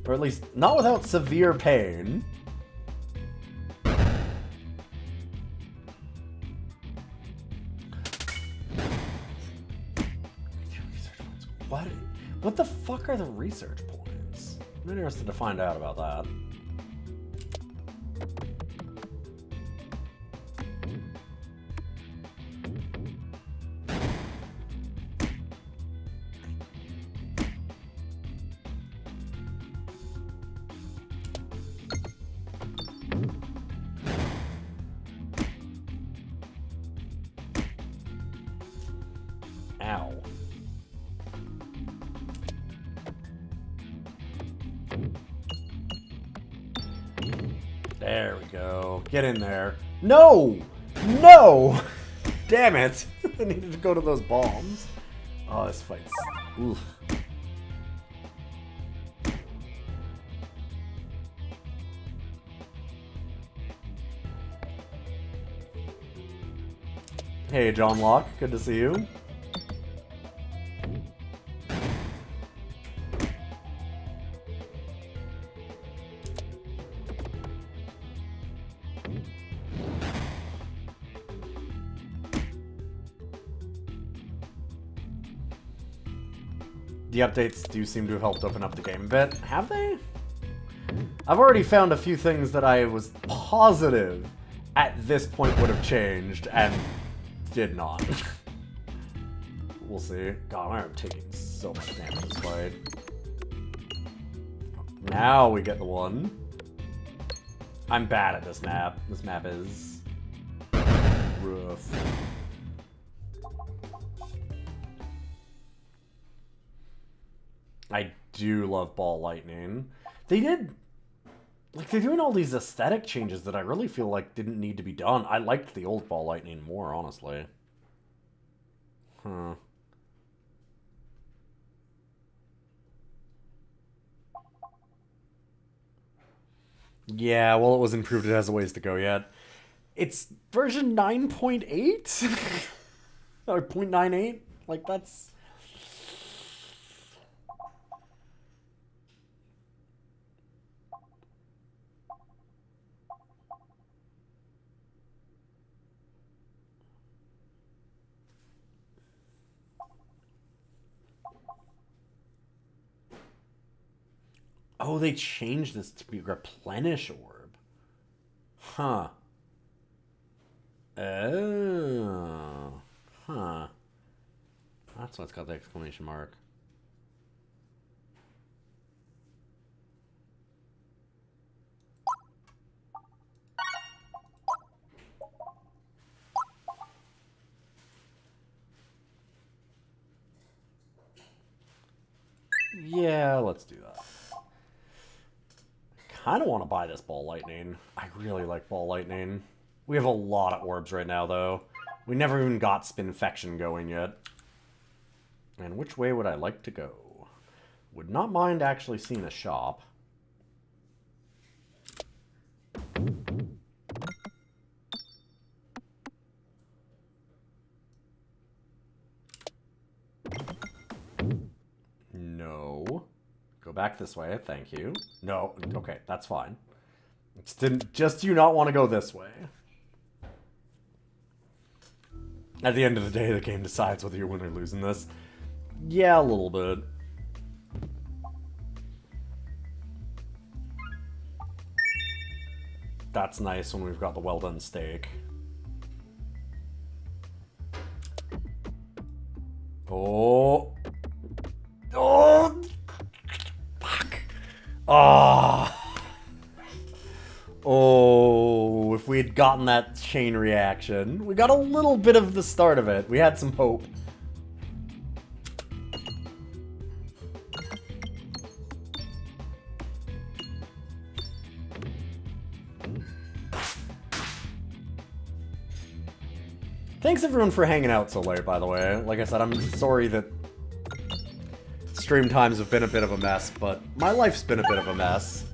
Or at least, not without severe pain. What the fuck are the research points? I'm interested to find out about that. Ow. There we go. Get in there. No! No! Damn it! I needed to go to those bombs. Oh, this fight's... Oof. Hey, John Locke. Good to see you. The updates do seem to have helped open up the game a bit. Have they? I've already found a few things that I was positive at this point would have changed, and did not. We'll see. God, I'm taking so much damage this fight. Now we get the one. I'm bad at this map. This map is rough. I do love Ball Lightning. They did... Like, they're doing all these aesthetic changes that I really feel like didn't need to be done. I liked the old Ball Lightning more, honestly. Huh. Yeah, well, it was improved. It has a ways to go yet. It's version 9.8? Or 0.98? Like, that's... Oh, they changed this to be replenish orb. Huh. Oh. Huh. That's why it's got the exclamation mark. Yeah, let's do that. Kind of want to buy this Ball Lightning. I really like Ball Lightning. We have a lot of orbs right now, though. We never even got Spinfection going yet. And which way would I like to go? Would not mind actually seeing a shop. No. Go back this way, thank you. No, okay, that's fine. Just do you not want to go this way. At the end of the day, the game decides whether you win or lose in this. Yeah, a little bit. That's nice when we've got the well-done steak. Oh. Oh. Fuck. Ah. Oh, if we had gotten that chain reaction. We got a little bit of the start of it. We had some hope. Thanks everyone for hanging out so late, by the way. Like I said, I'm sorry that stream times have been a bit of a mess, but my life's been a bit of a mess.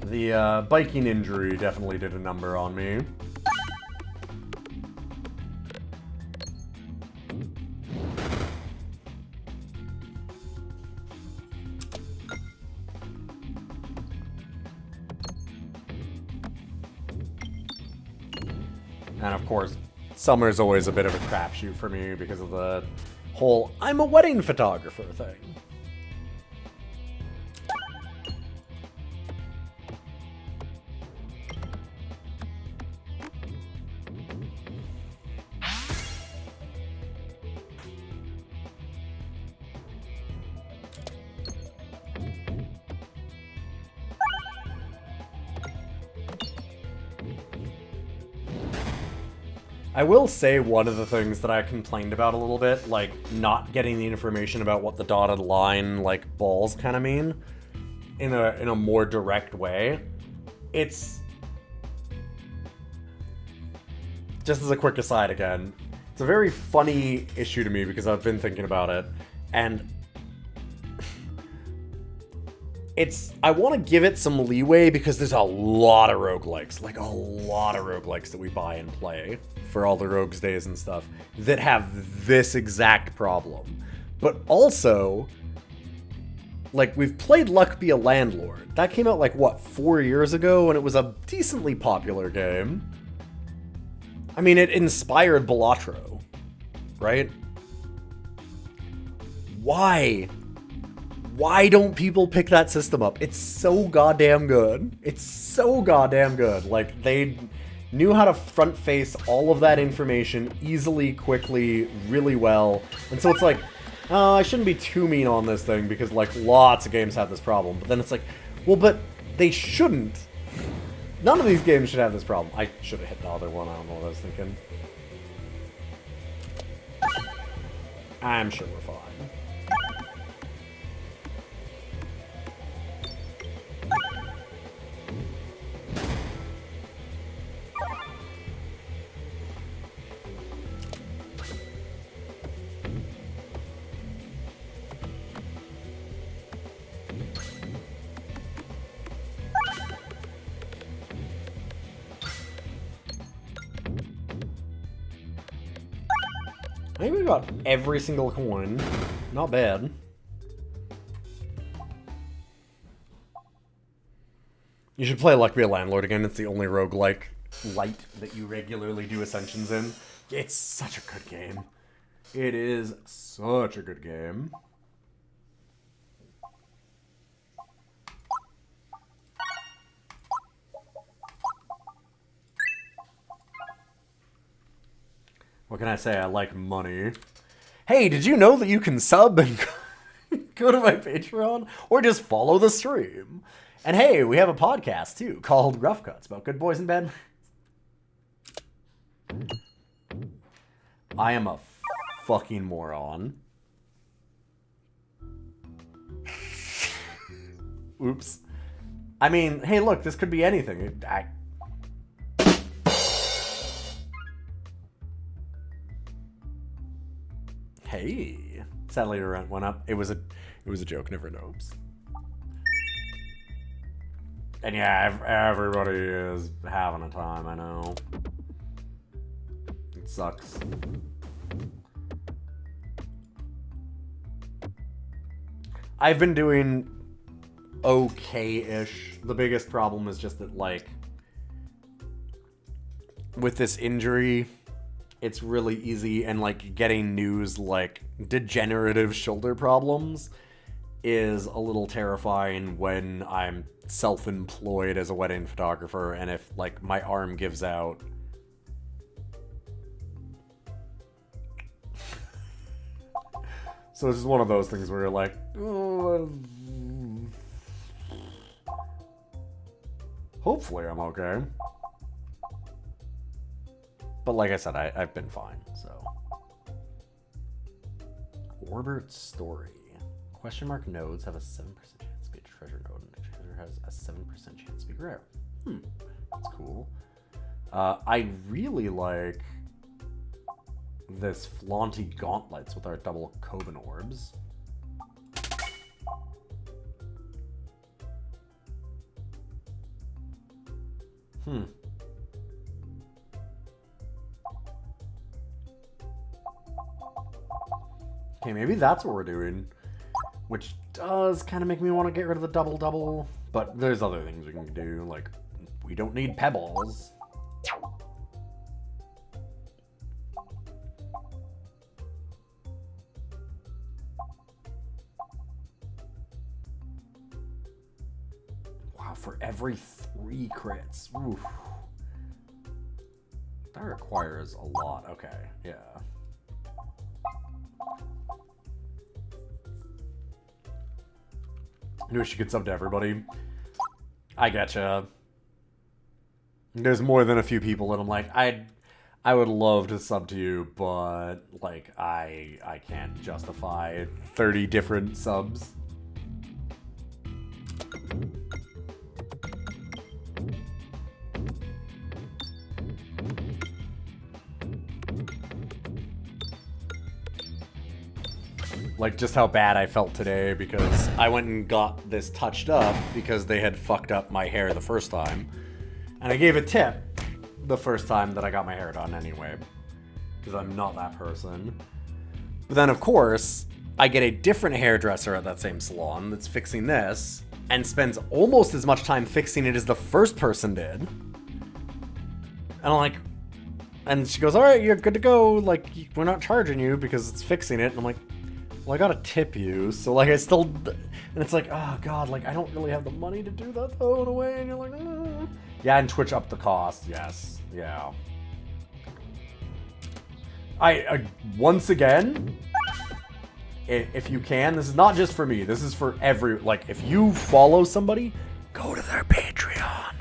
The biking injury definitely did a number on me. And of course, summer's always a bit of a crapshoot for me because of the whole I'm a wedding photographer thing. I will say one of the things that I complained about a little bit, like not getting the information about what the dotted line, like balls kind of mean in a more direct way. It's just as a quick aside again, it's a very funny issue to me because I've been thinking about it, and I want to give it some leeway because there's a lot of roguelikes, like a lot of roguelikes that we buy and play for all the Rogues Days and stuff that have this exact problem. But also, like, we've played Luck Be a Landlord. That came out, like, what, 4 years ago, and it was a decently popular game. I mean, it inspired Balatro, right? Why? Why don't people pick that system up? It's so goddamn good. It's so goddamn good. Like, they knew how to front face all of that information easily, quickly, really well. And so it's like, oh, I shouldn't be too mean on this thing because, like, lots of games have this problem. But then it's like, well, but they shouldn't. None of these games should have this problem. I should have hit the other one. I don't know what I was thinking. I'm sure we're fine. I think we got every single coin. Not bad. You should play Luck Be a Landlord again. It's the only roguelike light that you regularly do Ascensions in. It's such a good game. It is such a good game. What can I say? I like money. Hey, did you know that you can sub and go to my Patreon? Or just follow the stream? And hey, we have a podcast too called Rough Cuts about good boys in bed. I am a fucking moron. Oops. I mean, hey, look, this could be anything. Hey, sadly the rent went up. It was a joke. Never knows. And yeah, everybody is having a time. I know. It sucks. I've been doing okay-ish. The biggest problem is just that, like, with this injury, it's really easy, and, like, getting news like degenerative shoulder problems is a little terrifying when I'm self-employed as a wedding photographer, and if, like, my arm gives out. So it's just one of those things where you're like, oh, hopefully I'm okay. But like I said, I've been fine, so. Orbert's story. Question mark nodes have a 7% chance to be a treasure node, and a treasure has a 7% chance to be rare. That's cool. I really like this flaunty gauntlets with our double Coben orbs. Hmm. Okay, maybe that's what we're doing. Which does kind of make me want to get rid of the double-double. But there's other things we can do. Like, we don't need pebbles. Wow, for every 3 crits. Oof. That requires a lot. Okay, yeah. I wish you could sub to everybody. I getcha. There's more than a few people that I'm like, I would love to sub to you, but like I can't justify 30 different subs. Like just how bad I felt today because I went and got this touched up because they had fucked up my hair the first time. And I gave a tip the first time that I got my hair done anyway. Because I'm not that person. But then of course, I get a different hairdresser at that same salon that's fixing this and spends almost as much time fixing it as the first person did. And I'm like, and she goes, all right, you're good to go. Like, we're not charging you because it's fixing it. And I'm like, well, I gotta tip you, so like I still, and it's like, oh god, like I don't really have the money to do that though in a way, and you're like, yeah, and Twitch up the cost, yes, yeah. I once again, if you can, this is not just for me, this is for every, like if you follow somebody, go to their Patreon.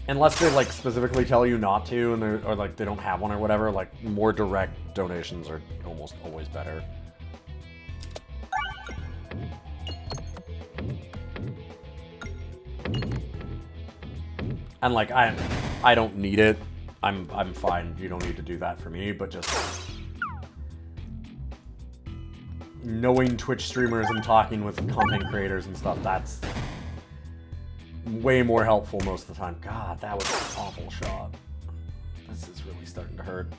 Unless they like specifically tell you not to, and or like they don't have one or whatever, like more direct donations are almost always better. And like I don't need it. I'm fine. You don't need to do that for me, but just knowing Twitch streamers and talking with content creators and stuff, that's way more helpful most of the time. God, that was an awful shot. This is really starting to hurt.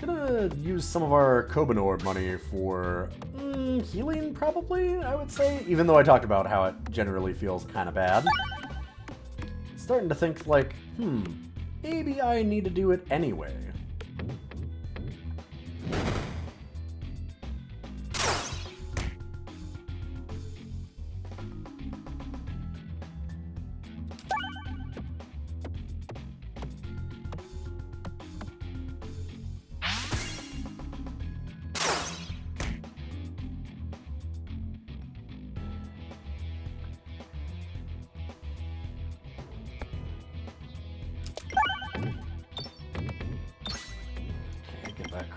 Gonna use some of our Kobanor money for healing, probably, I would say. Even though I talked about how it generally feels kind of bad. Starting to think like, maybe I need to do it anyway.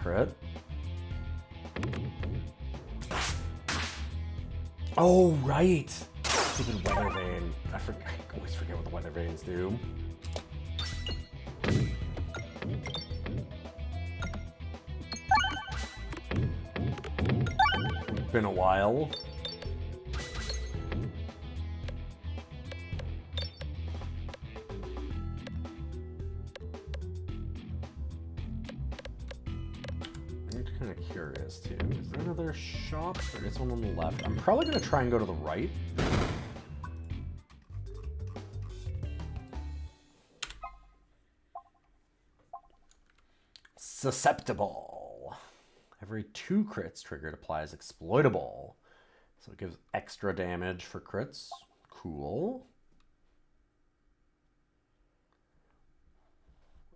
Crit. Oh, right! Stupid weather vane. I always forget what the weather vanes do. Been a while. Curious too. Is there another shop? There is one on the left. I'm probably gonna try and go to the right. Susceptible. Every 2 crits triggered applies exploitable. So it gives extra damage for crits. Cool.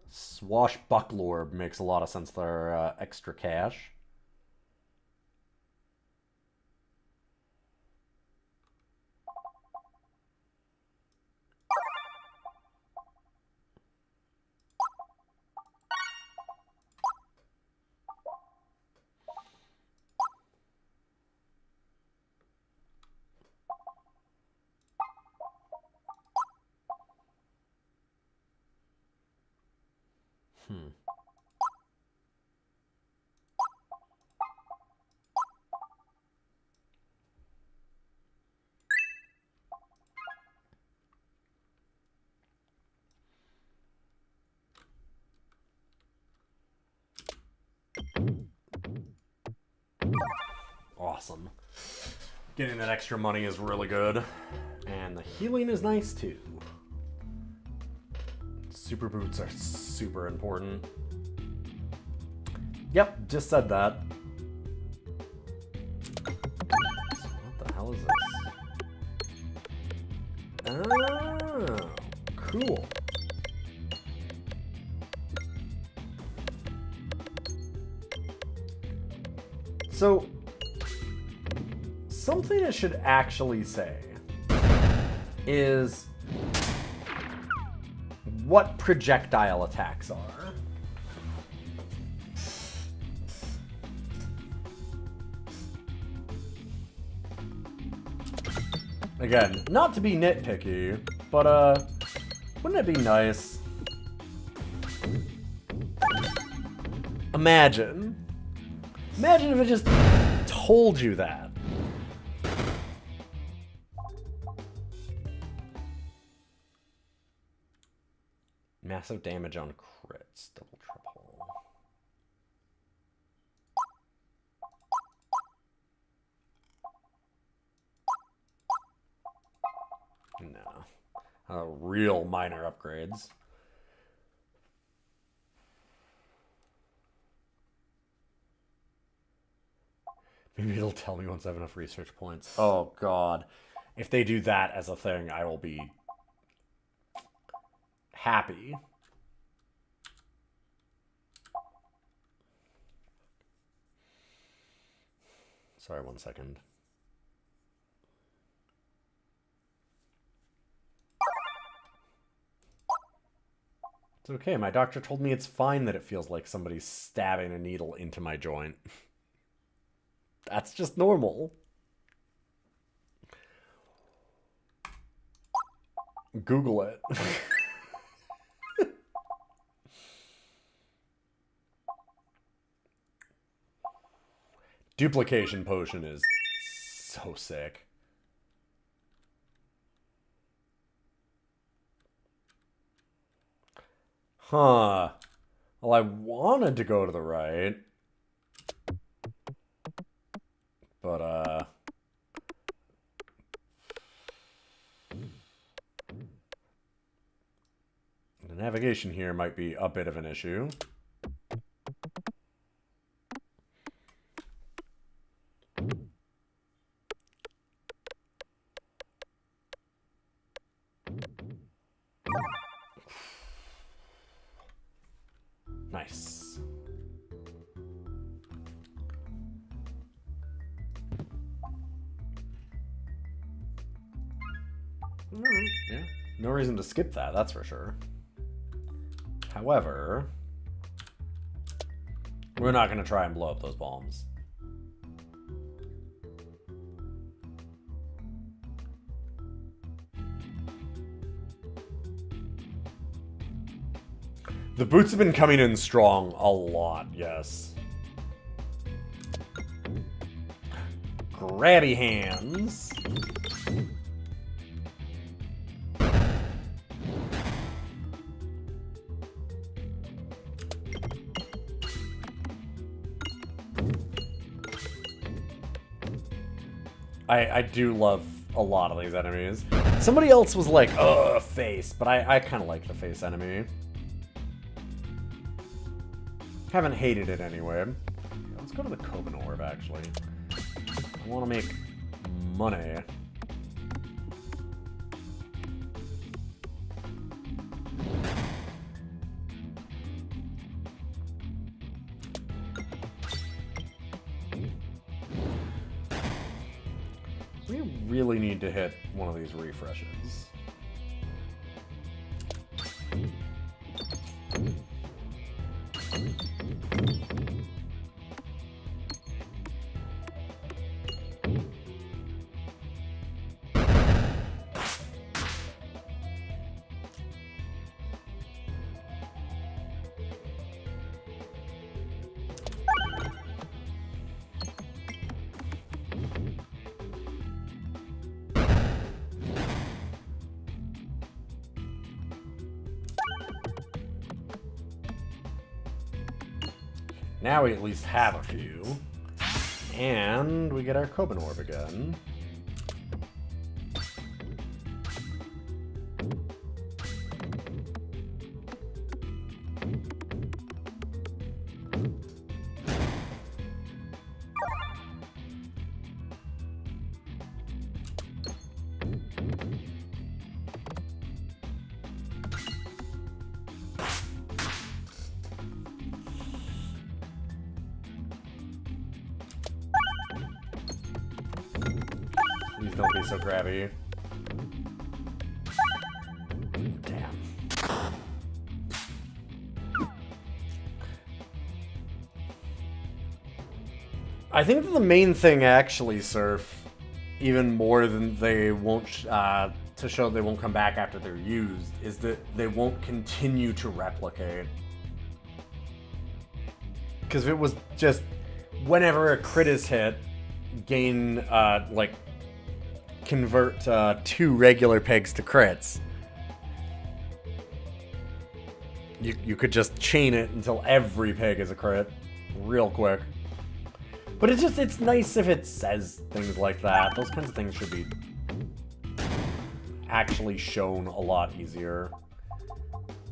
Swashbuckler makes a lot of sense. They're extra cash. awesome. Getting that extra money is really good. And the healing is nice too. Super boots are super important. Yep, just said that. So what the hell is this? Oh, cool. So, something I should actually say is what projectile attacks are. Again, not to be nitpicky, but wouldn't it be nice? Imagine if it just told you that. Massive damage on crits, double, triple. No. Real minor upgrades. Maybe it'll tell me once I have enough research points. Oh, God. If they do that as a thing, I will be happy. Sorry, 1 second. It's okay. My doctor told me it's fine that it feels like somebody's stabbing a needle into my joint. That's just normal. Google it. Duplication potion is so sick. Huh. Well, I wanted to go to the right. But, the navigation here might be a bit of an issue. Nice. Alright, yeah. No reason to skip that, that's for sure. However, we're not going to try and blow up those bombs. The boots have been coming in strong a lot, yes. Grabby hands. I do love a lot of these enemies. Somebody else was like, ugh, face, but I kind of like the face enemy. Haven't hated it anyway. Let's go to the Coban Orb, actually. I want to make money. We really need to hit one of these refreshes. Now we at least have a few. And we get our Coben Orb again. Please don't be so grabby. Damn. I think that the main thing actually, Surf, even more than they won't, to show they won't come back after they're used, is that they won't continue to replicate. Because if it was just whenever a crit is hit, gain, like, convert 2 regular pegs to crits, you could just chain it until every peg is a crit real quick. But it's nice if it says things like that. Those kinds of things should be actually shown a lot easier.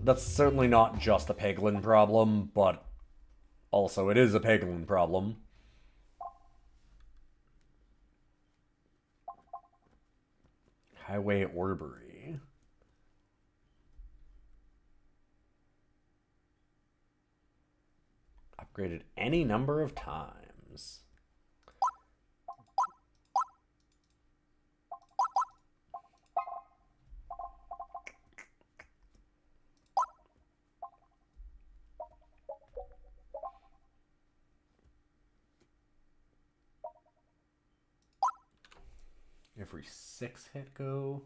That's certainly not just a Peglin problem, but also it is a Peglin problem. Highway Orbery. Upgraded any number of times. Every 6 hit go.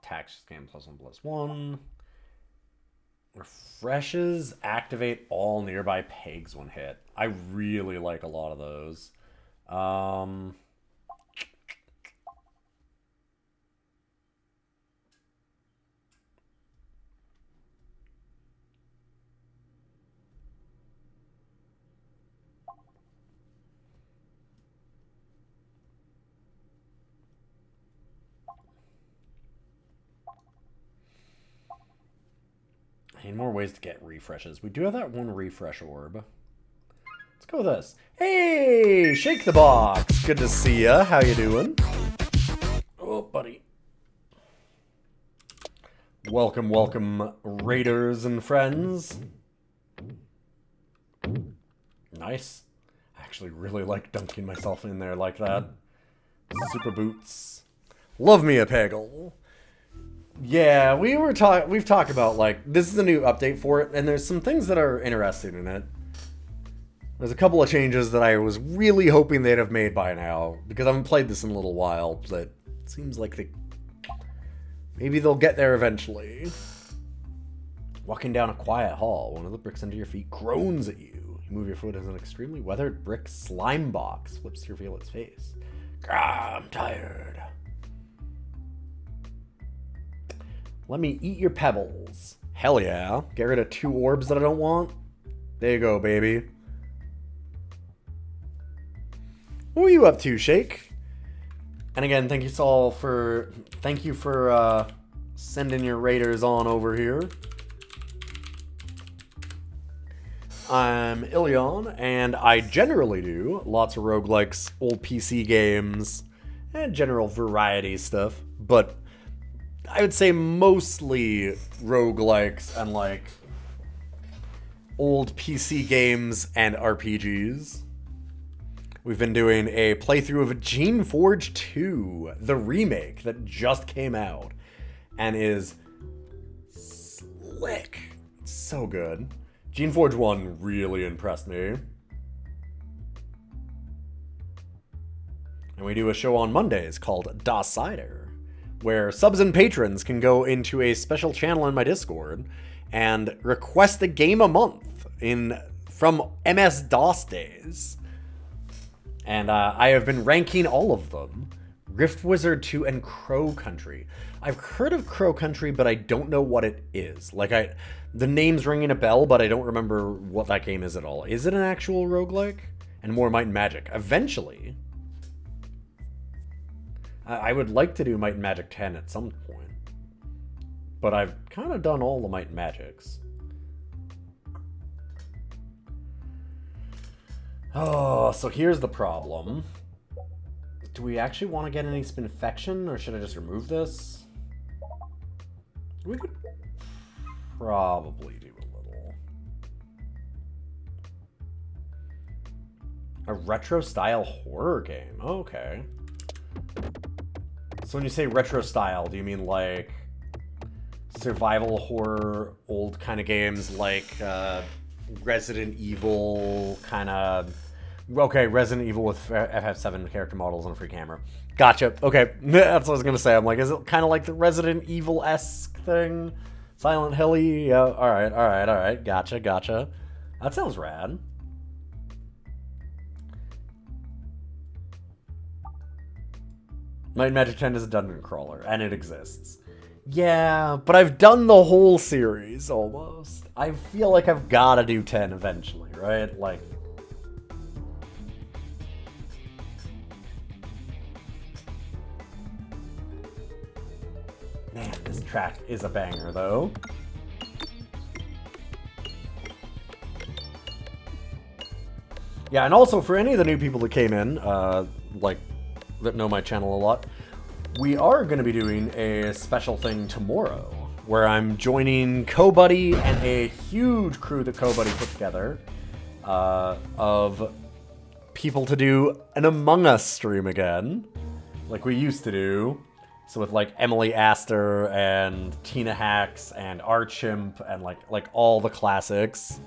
Tax scan +1/+1. Refreshes activate all nearby pegs when hit. I really like a lot of those. I need more ways to get refreshes. We do have that one refresh orb. Let's go with this. Hey, Shake the Box. Good to see ya. How you doing? Oh, buddy. Welcome, welcome, raiders and friends. Nice. I actually really like dunking myself in there like that. Super boots. Love me a Peggle. Yeah, we've talked about, like, this is a new update for it, and there's some things that are interesting in it. There's a couple of changes that I was really hoping they'd have made by now, because I haven't played this in a little while, but it seems like maybe they'll get there eventually. Walking down a quiet hall, one of the bricks under your feet groans at you. You move your foot as an extremely weathered brick slime box flips to reveal its face. Grah, I'm tired. Let me eat your pebbles. Hell yeah. Get rid of 2 orbs that I don't want. There you go, baby. What are you up to, Shake? And again, thank you for sending your raiders on over here. I'm Ilion, and I generally do lots of roguelikes, old PC games, and general variety stuff, but I would say mostly roguelikes and, like, old PC games and RPGs. We've been doing a playthrough of Gene Forge 2, the remake that just came out, and is slick. It's so good. Gene Forge 1 really impressed me. And we do a show on Mondays called Da Cider, where subs and patrons can go into a special channel in my Discord and request a game a month from MS-DOS days. And I have been ranking all of them. Rift Wizard 2 and Crow Country. I've heard of Crow Country, but I don't know what it is. Like, the name's ringing a bell, but I don't remember what that game is at all. Is it an actual roguelike? And more Might and Magic. Eventually. I would like to do Might and Magic 10 at some point. But I've kind of done all the Might and Magics. Oh, so here's the problem. Do we actually want to get any Spinfection, or should I just remove this? We could probably do a little. A retro-style horror game. Okay. So when you say retro-style, do you mean like survival horror, old kind of games like Resident Evil kind of... Okay, Resident Evil with FF7 character models and a free camera. Gotcha. Okay, that's what I was going to say. I'm like, is it kind of like the Resident Evil-esque thing? Silent Hill-y? Yeah, alright. Gotcha. That sounds rad. Might and Magic 10 is a dungeon crawler, and it exists. Yeah, but I've done the whole series, almost. I feel like I've gotta do 10 eventually, right? Like... Man, this track is a banger, though. Yeah, and also for any of the new people that came in, like, that know my channel a lot, we are going to be doing a special thing tomorrow, where I'm joining CoBuddy and a huge crew that CoBuddy put together, of people to do an Among Us stream again, like we used to do. So with like Emily Astor and Tina Hacks and Archimp and like all the classics,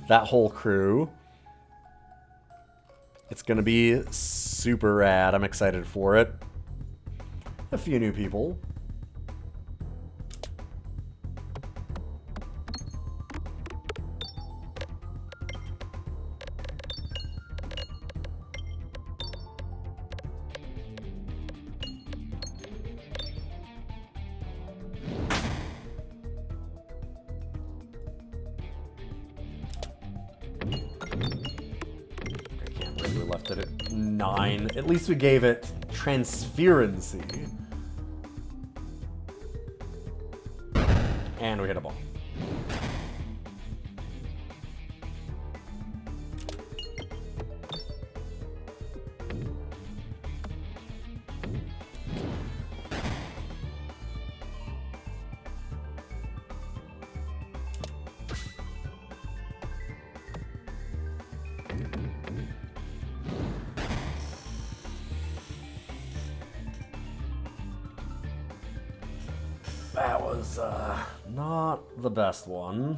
that whole crew. It's gonna be super rad. I'm excited for it. A few new people. Left it at 9. At least we gave it transferency. And we hit a ball. That was not the best one.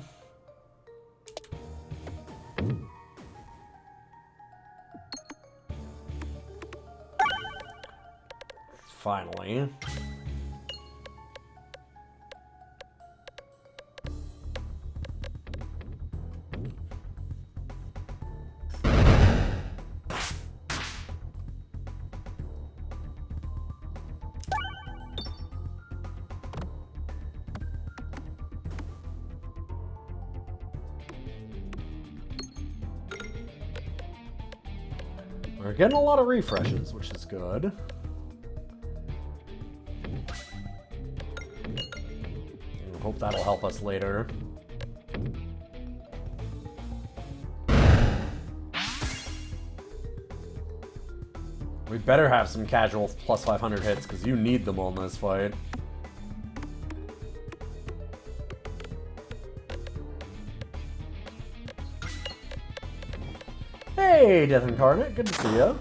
Finally. We're getting a lot of refreshes, which is good. I hope that'll help us later. We better have some casual plus 500 hits, because you need them on this fight. Hey, Death Incarnate, good to see ya.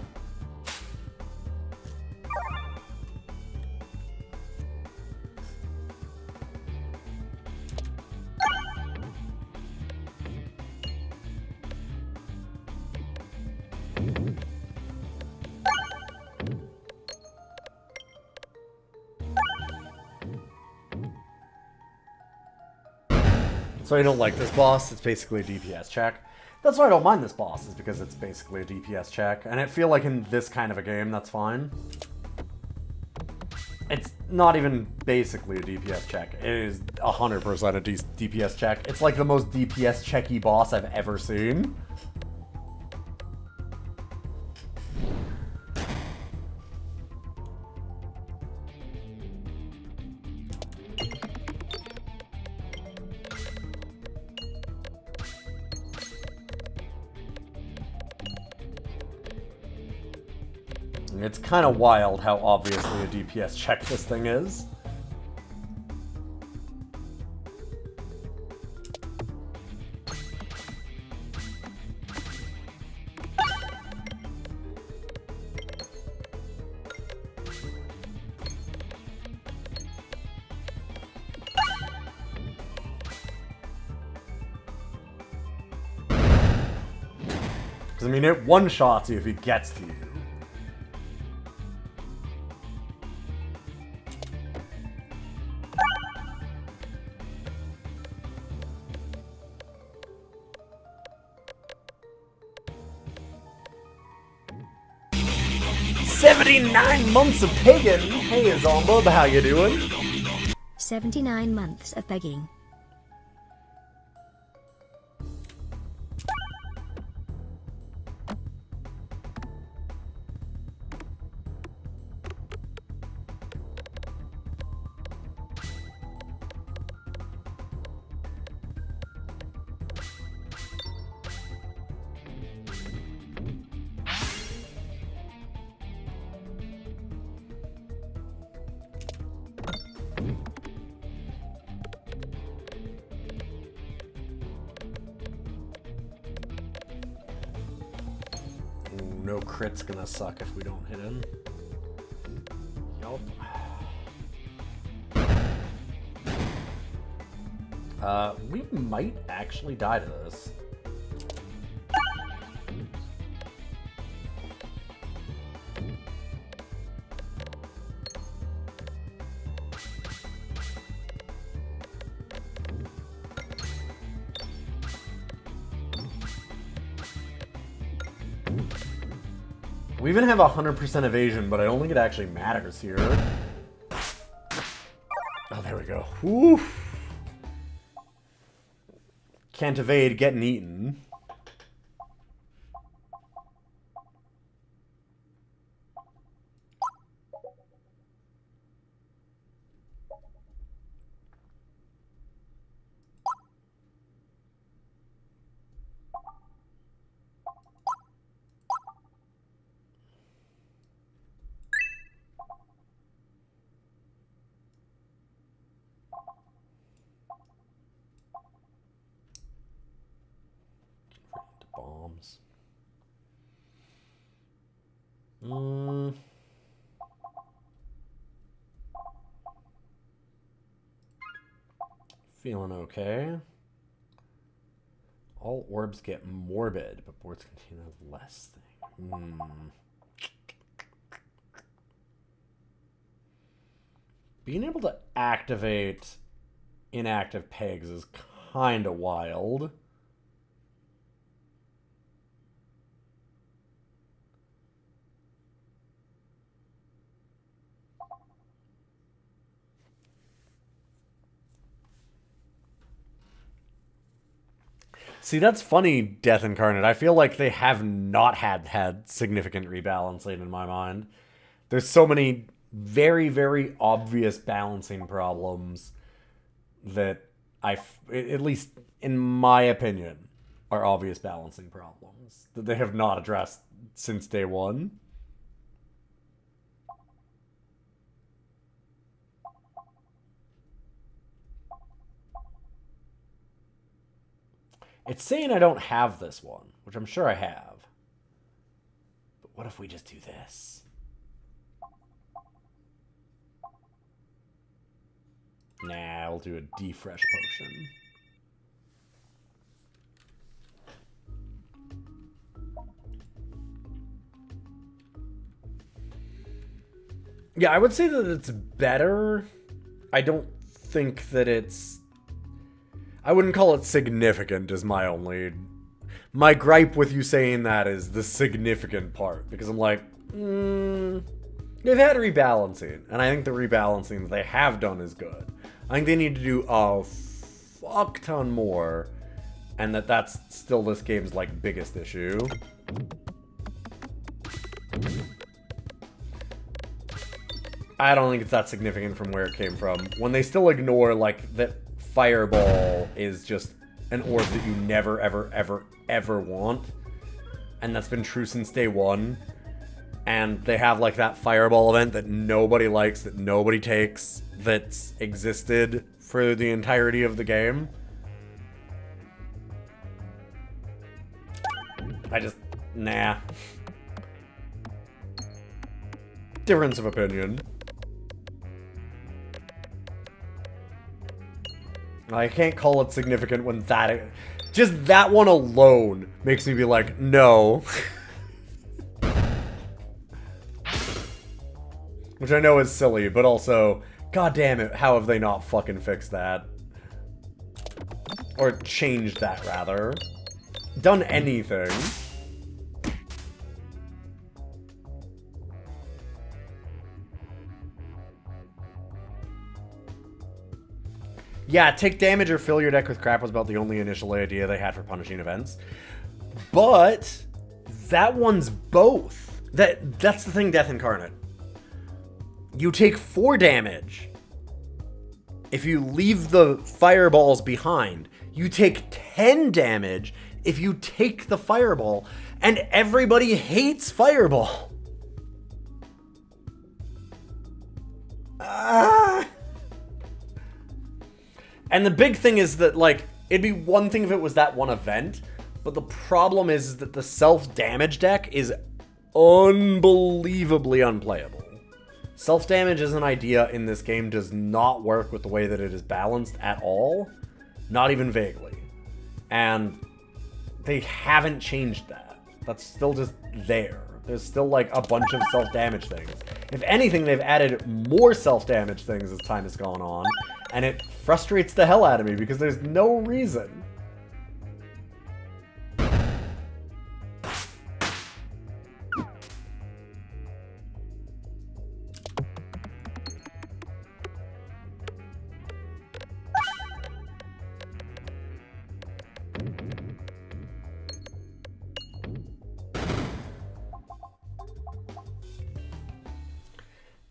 So I don't like this boss. It's basically a DPS check. That's why I don't mind this boss, is because it's basically a DPS check. And I feel like in this kind of a game, that's fine. It's not even basically a DPS check. It is 100% a DPS check. It's like the most DPS checky boss I've ever seen. It's kind of wild how obviously a DPS check this thing is. Because, I mean, it one-shots you if he gets to you. "79 months of Peggin." Hey, Zombo, how you doing? 79 months of begging. No crit's gonna suck if we don't hit him. Yup. We might actually die to this. We even have 100% evasion, but I don't think it actually matters here. Oh, there we go. Woo. Can't evade, getting eaten. Bombs. Feeling okay. All orbs get morbid, but boards contain a less thing. Being able to activate inactive pegs is kind of wild. See, that's funny, Death Incarnate. I feel like they have not had significant rebalancing in my mind. There's so many very, very obvious balancing problems that at least in my opinion, are obvious balancing problems that they have not addressed since day one. It's saying I don't have this one, which I'm sure I have. But what if we just do this? Nah, I'll do a defresh potion. Yeah, I would say that it's better. I don't think that it's... I wouldn't call it significant is my only... My gripe with you saying that is the significant part. Because I'm like, they've had rebalancing. And I think the rebalancing that they have done is good. I think they need to do a fuck ton more. And that's still this game's, like, biggest issue. I don't think it's that significant from where it came from. When they still ignore, like, that Fireball is just an orb that you never, ever, ever, ever want. And that's been true since day one. And they have, like, that Fireball event that nobody likes, that nobody takes, that's existed for the entirety of the game. I just... nah. Difference of opinion. I can't call it significant when that... Just that one alone makes me be like, no. Which I know is silly, but also, god damn it, how have they not fucking fixed that? Or changed that, rather. Done anything. Yeah, take damage or fill your deck with crap was about the only initial idea they had for punishing events. But that one's both. That's the thing, Death Incarnate. You take 4 damage if you leave the fireballs behind. You take 10 damage if you take the fireball. And everybody hates fireball. And the big thing is that, like, it'd be one thing if it was that one event, but the problem is that the self-damage deck is unbelievably unplayable. Self-damage as an idea in this game does not work with the way that it is balanced at all, not even vaguely. And they haven't changed that. That's still just there. There's still, like, a bunch of self-damage things. If anything, they've added more self-damage things as time has gone on, and it frustrates the hell out of me because there's no reason.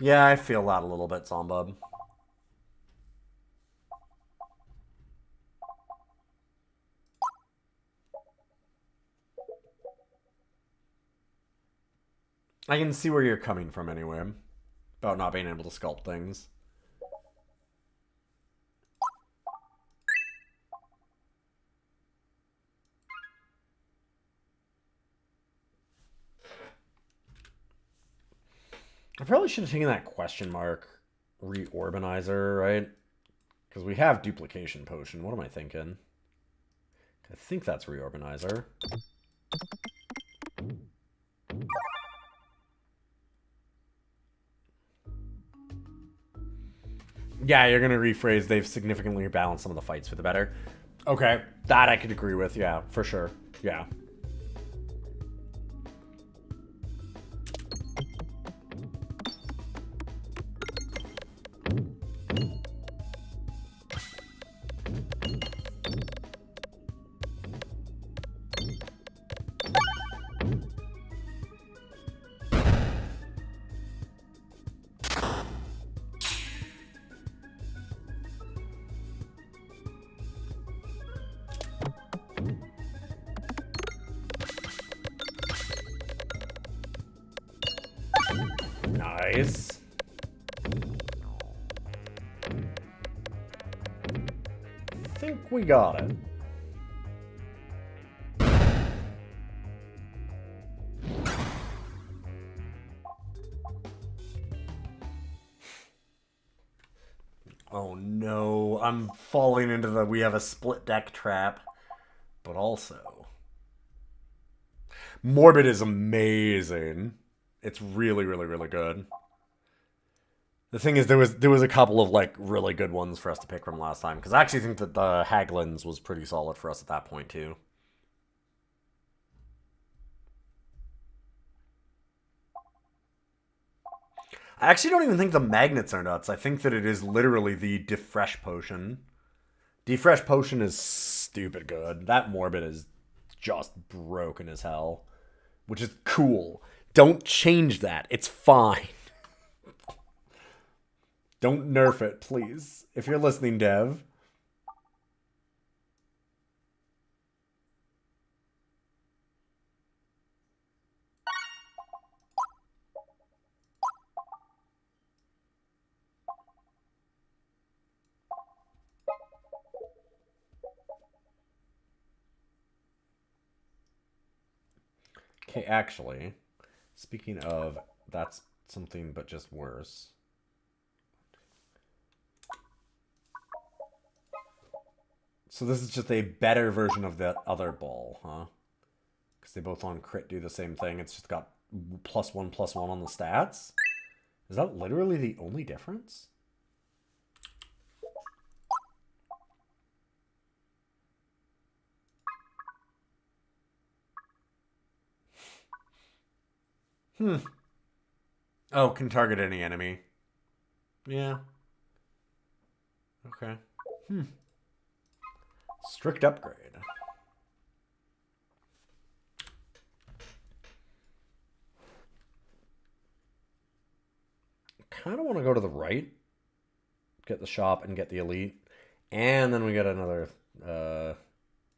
Yeah, I feel that a little bit, Zombub. I can see where you're coming from anyway, about not being able to sculpt things. I probably should have taken that question mark reorbanizer, right? Because we have duplication potion. What am I thinking? I think that's reorbanizer. Yeah, you're gonna rephrase they've significantly rebalanced some of the fights for the better. Okay, that I could agree with, yeah, for sure. Yeah. Nice. I think we got it. Oh no, I'm falling into the we have a split deck trap, but also Morbid is amazing. It's really, really, really good. The thing is, there was a couple of like really good ones for us to pick from last time, because I actually think that the Haglins was pretty solid for us at that point too. I actually don't even think the magnets are nuts. I think that it is literally the Defresh potion. Defresh potion is stupid good. That Morbid is just broken as hell, which is cool. Don't change that. It's fine. Don't nerf it, please. If you're listening, Dev. Okay, actually, speaking of, that's something but just worse. So this is just a better version of that other ball, huh? Because they both on crit do the same thing. It's just got +1/+1 on the stats. Is that literally the only difference? Oh, can target any enemy. Yeah. Okay. Strict upgrade. Kind of want to go to the right. Get the shop and get the elite. And then we get another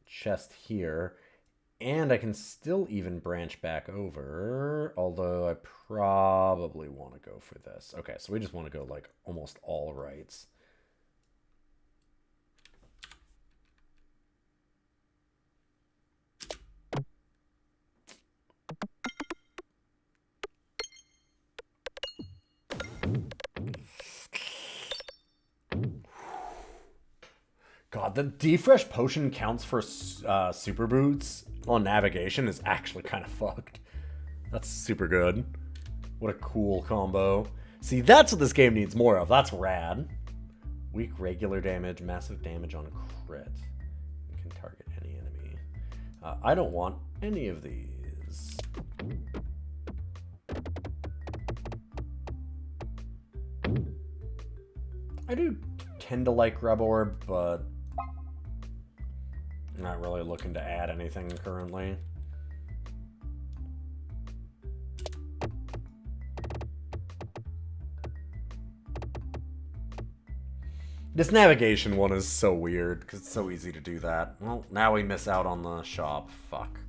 chest here. And I can still even branch back over, although I probably want to go for this. Okay, so we just want to go like almost all rights. God, the Defresh potion counts for super boots on navigation is actually kind of fucked. That's super good. What a cool combo. See, that's what this game needs more of. That's rad. Weak regular damage, massive damage on crit. You can target any enemy. I don't want any of these. I do tend to like Grub Orb, but I'm not really looking to add anything currently. This navigation one is so weird, because it's so easy to do that. Well, now we miss out on the shop. Fuck.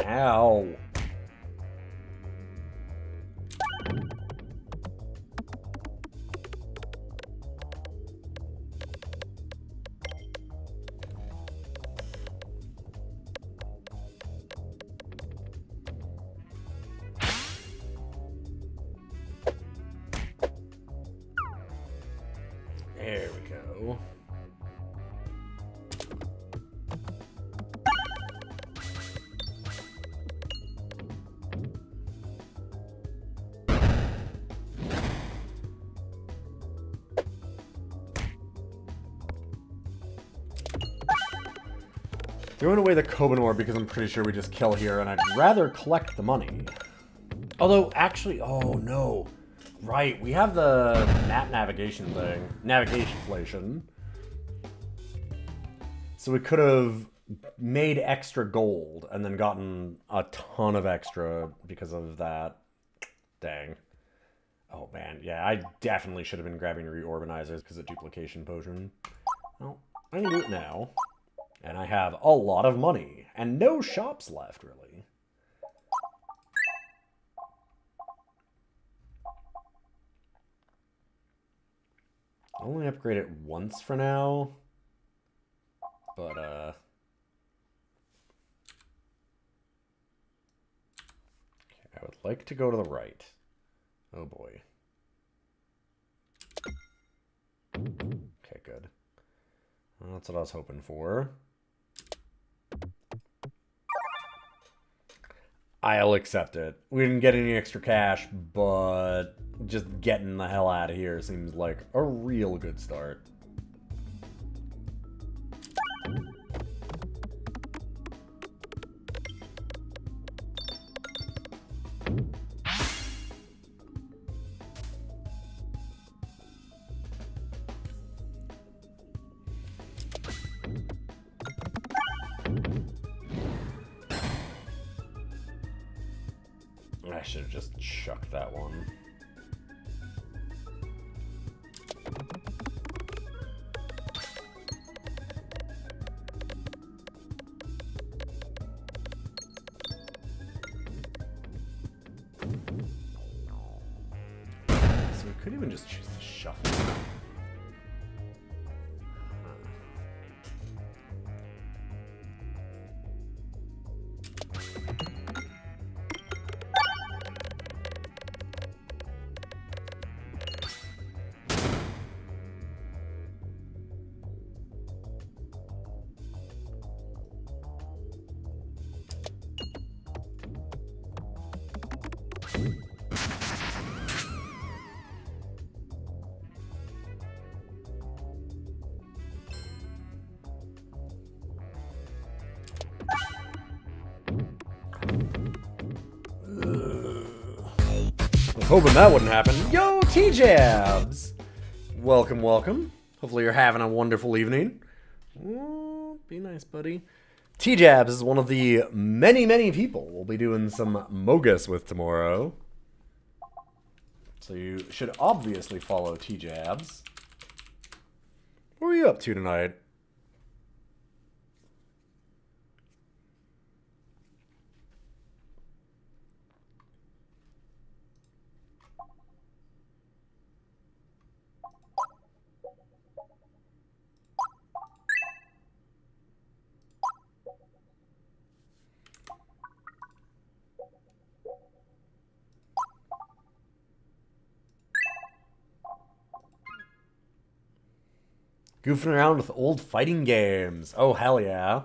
Ow. There we go. Throwing away the Coban Orb because I'm pretty sure we just kill here, and I'd rather collect the money. Although, actually, oh no. Right, we have the map navigation thing. Navigationflation. So we could have made extra gold and then gotten a ton of extra because of that. Dang. Oh man, yeah, I definitely should have been grabbing reorganizers because of duplication potion. Well, I can do it now. And I have a lot of money and no shops left, really. I'll only upgrade it once for now. But, okay, I would like to go to the right. Oh boy. Okay, good. Well, that's what I was hoping for. I'll accept it. We didn't get any extra cash, but just getting the hell out of here seems like a real good start. I should have just chucked that one. So we could even just choose to shuffle. Hoping that wouldn't happen. Yo, T-Jabs! Welcome, welcome. Hopefully you're having a wonderful evening. Oh, be nice, buddy. T-Jabs is one of the many, many people we'll be doing some Mogus with tomorrow. So you should obviously follow T-Jabs. What are you up to tonight? Goofing around with old fighting games. Oh, hell yeah.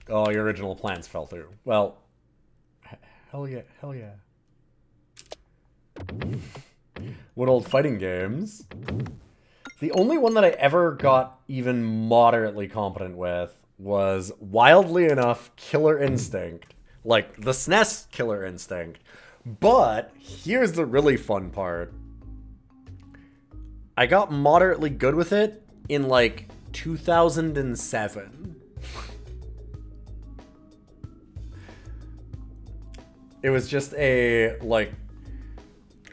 Oh, your original plans fell through. Well, hell yeah, hell yeah. What old fighting games? The only one that I ever got even moderately competent with was, wildly enough, Killer Instinct. Like, the SNES Killer Instinct. But, here's the really fun part. I got moderately good with it in, like, 2007. It was just a, like,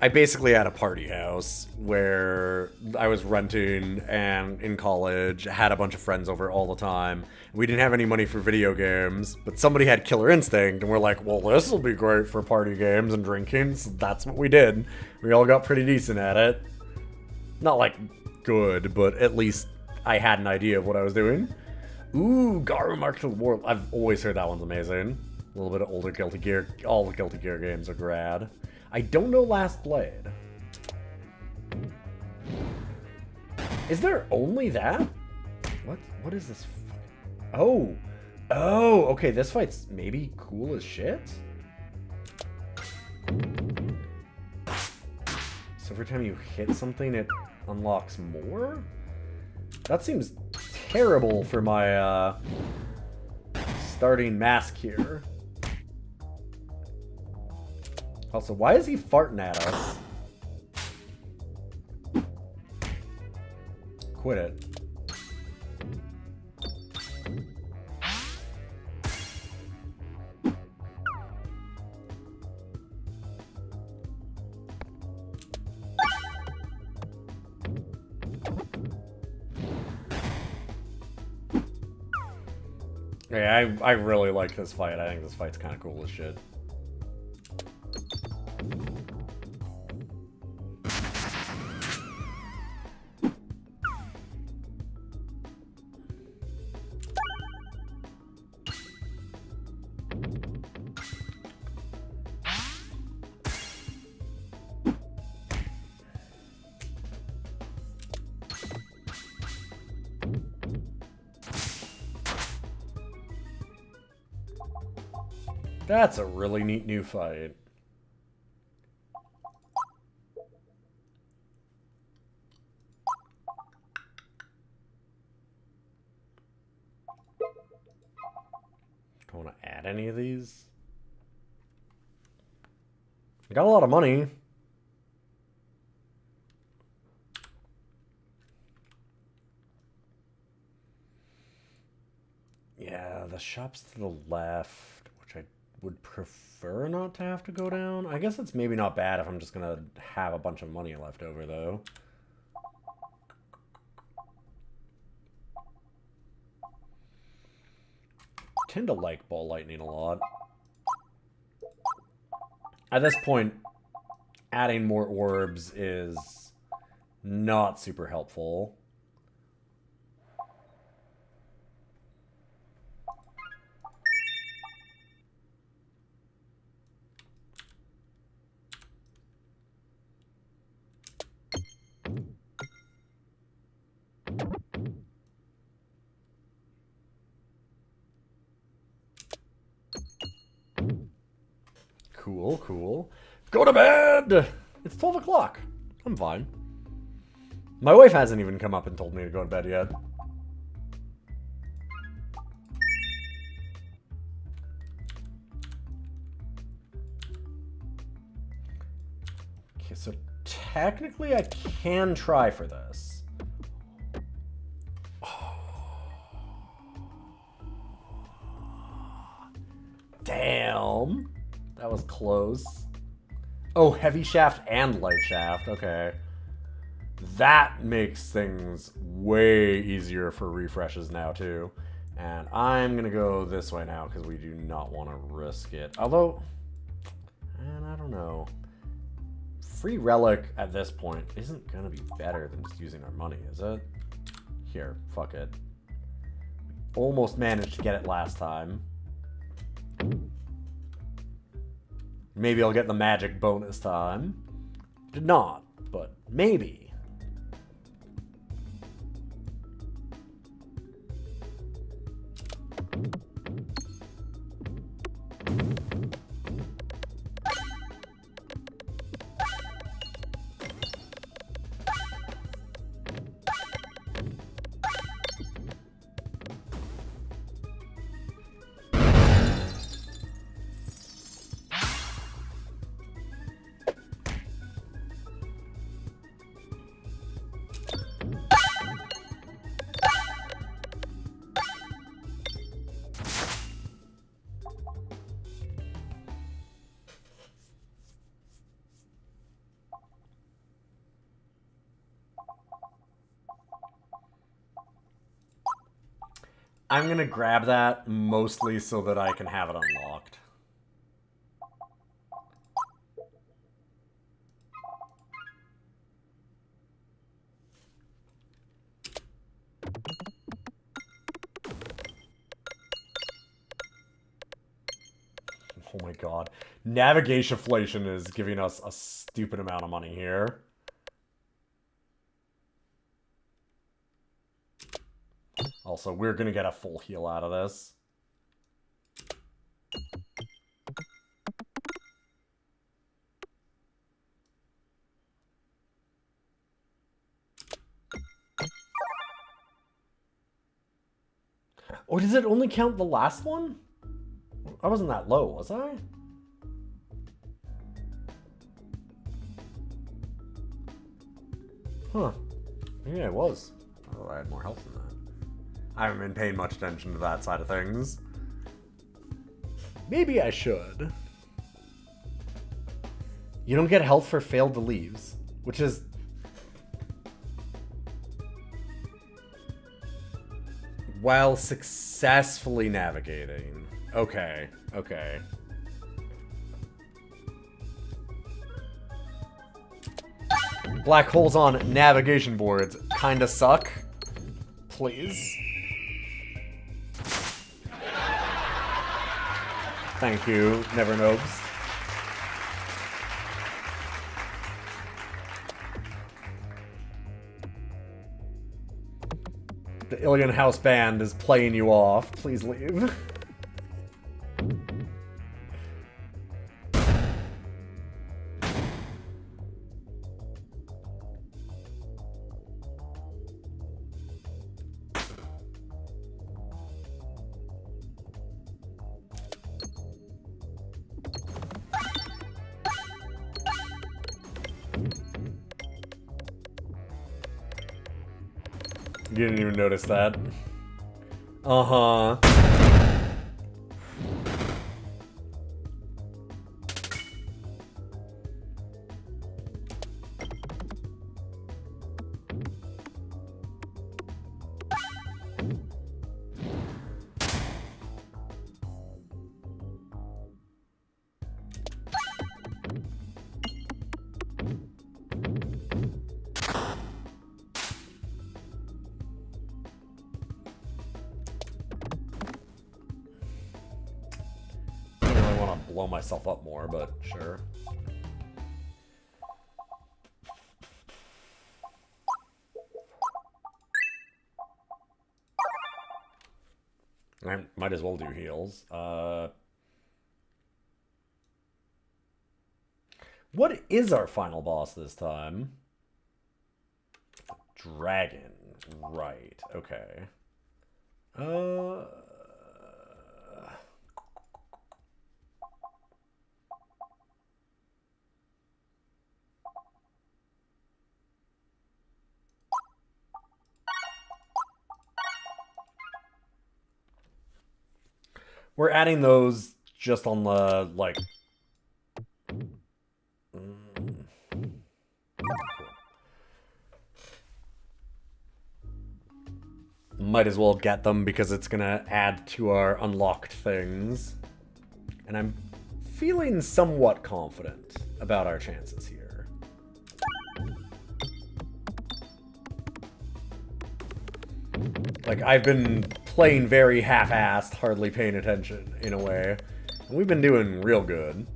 I basically had a party house where I was renting and in college, had a bunch of friends over all the time. We didn't have any money for video games, but somebody had Killer Instinct, and we're like, well, this will be great for party games and drinking, so that's what we did. We all got pretty decent at it. Not, like, good, but at least I had an idea of what I was doing. Ooh, Garu Mark to the World. I've always heard that one's amazing. A little bit of older Guilty Gear. All the Guilty Gear games are grad. I don't know Last Blade. Is there only that? What is this? Oh. Oh, okay, this fight's maybe cool as shit? So every time you hit something, it unlocks more? That seems terrible for my, starting mask here. Also, why is he farting at us? quit it. Yeah, I really like this fight. I think this fight's kind of cool as shit. That's a really neat new fight. Don't want to add any of these. I got a lot of money. Yeah, the shop's to the left, which I would prefer not to have to go down. I guess it's maybe not bad if I'm just gonna have a bunch of money left over, though. I tend to like ball lightning a lot. At this point, adding more orbs is not super helpful. Cool, cool. Go to bed! It's 12 o'clock. I'm fine. My wife hasn't even come up and told me to go to bed yet. Okay, so technically I can try for this. Damn. That was close. Oh, heavy shaft and light shaft. Okay. That makes things way easier for refreshes now, too. And I'm going to go this way now because we do not want to risk it. Although, and I don't know. Free relic at this point isn't going to be better than just using our money, is it? Here, fuck it. Almost managed to get it last time. Maybe I'll get the magic bonus time. Did not, but maybe. I'm gonna grab that mostly so that I can have it unlocked. Oh my god. Navigation-flation is giving us a stupid amount of money here. Also, we're gonna get a full heal out of this. Oh, does it only count the last one? I wasn't that low, was I? Huh. Yeah, it was. thought I had more health than that. I haven't been paying much attention to that side of things. Maybe I should. You don't get health for failed to leaves, which is... while successfully navigating. Okay, okay. Black holes on navigation boards kinda suck. Please. Thank you, Never Nobes. The Alien House Band is playing you off. Please leave. You didn't even notice that. Uh-huh. Blow myself up more, but sure. I might as well do heals. What is our final boss this time? Dragon. Right, okay. We're adding those just on the, like... Might as well get them because it's gonna add to our unlocked things. And I'm feeling somewhat confident about our chances here. Like, I've been playing very half-assed, hardly paying attention, in a way. And we've been doing real good.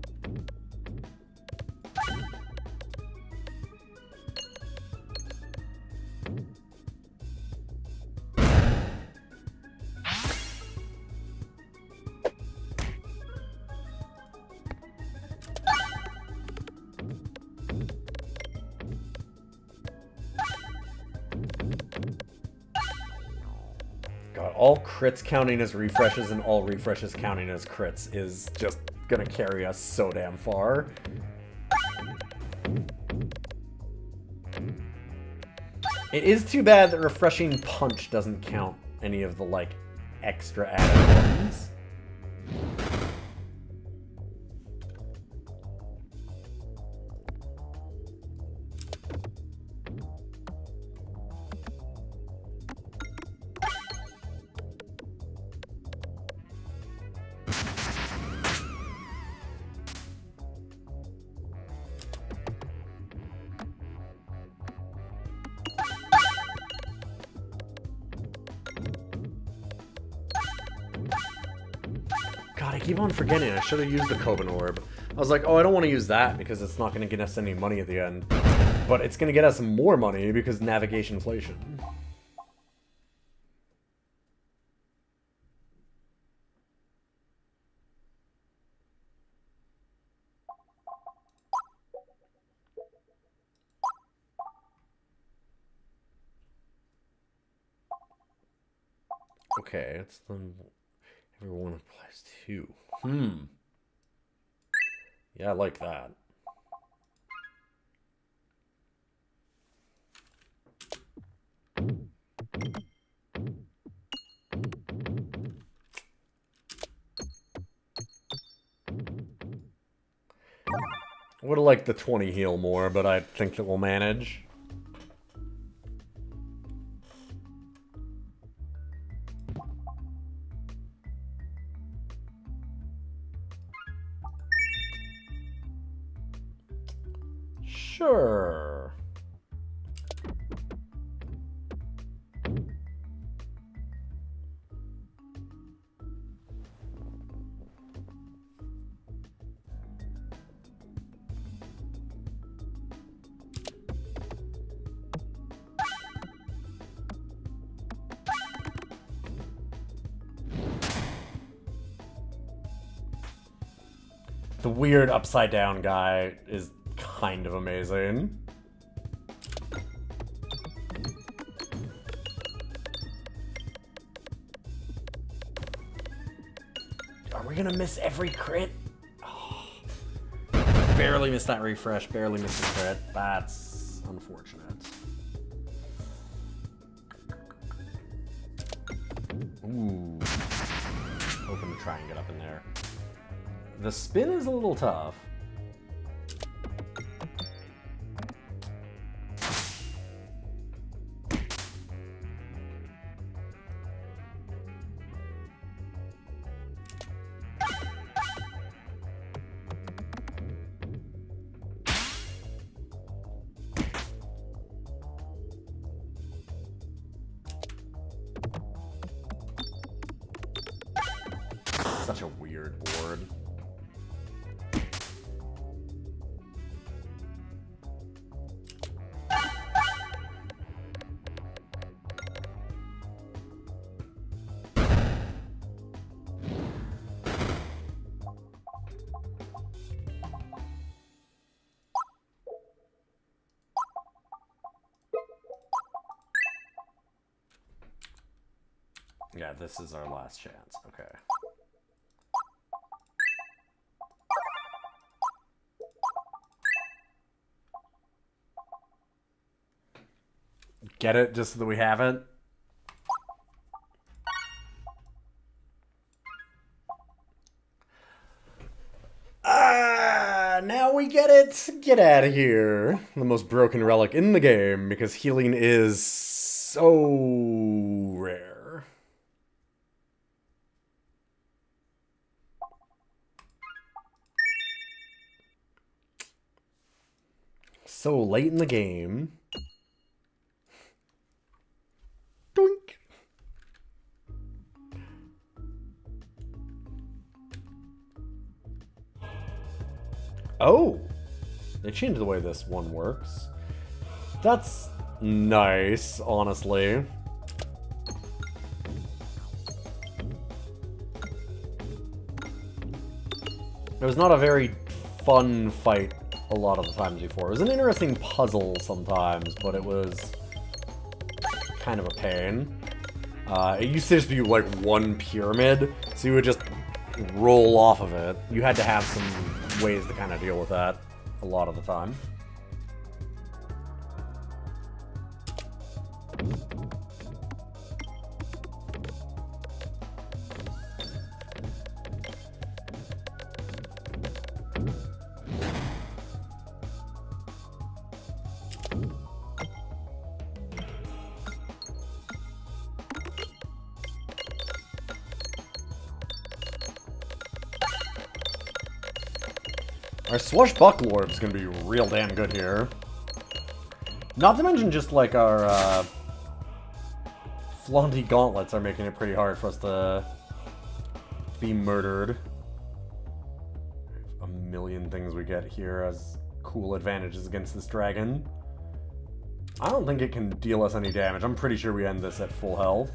All crits counting as refreshes and all refreshes counting as crits is just gonna carry us so damn far. It is too bad that refreshing punch doesn't count any of the, like, extra added ones. God, I keep on forgetting. I should have used the Coban Orb. I was like, oh, I don't want to use that because it's not going to get us any money at the end. But it's going to get us more money because navigation inflation. Okay, it's the... Everyone applies to. Yeah, I like that. Would have liked the 20 heal more, but I think that we'll manage. Sure. The weird upside down guy is kind of amazing. Are we gonna miss every crit? Oh. Barely missed that refresh, barely missed the crit. That's unfortunate. Ooh. Hoping to try and get up in there. The spin is a little tough. Such a weird board. Yeah, this is our last chance. Okay. Get it just so that we have it? Now we get it. Get out of here. The most broken relic in the game because healing is so rare. So late in the game. Doink. Oh, they changed the way this one works. That's nice, honestly. It was not a very fun fight a lot of the times before. It was an interesting puzzle sometimes, but it was kind of a pain. It used to just be like one pyramid, so you would just roll off of it. You had to have some ways to kind of deal with that a lot of the time. Our Swashbuckle Orb is going to be real damn good here. Not to mention just like our Flaunty Gauntlets are making it pretty hard for us to be murdered. A million things we get here as cool advantages against this dragon. I don't think it can deal us any damage. I'm pretty sure we end this at full health.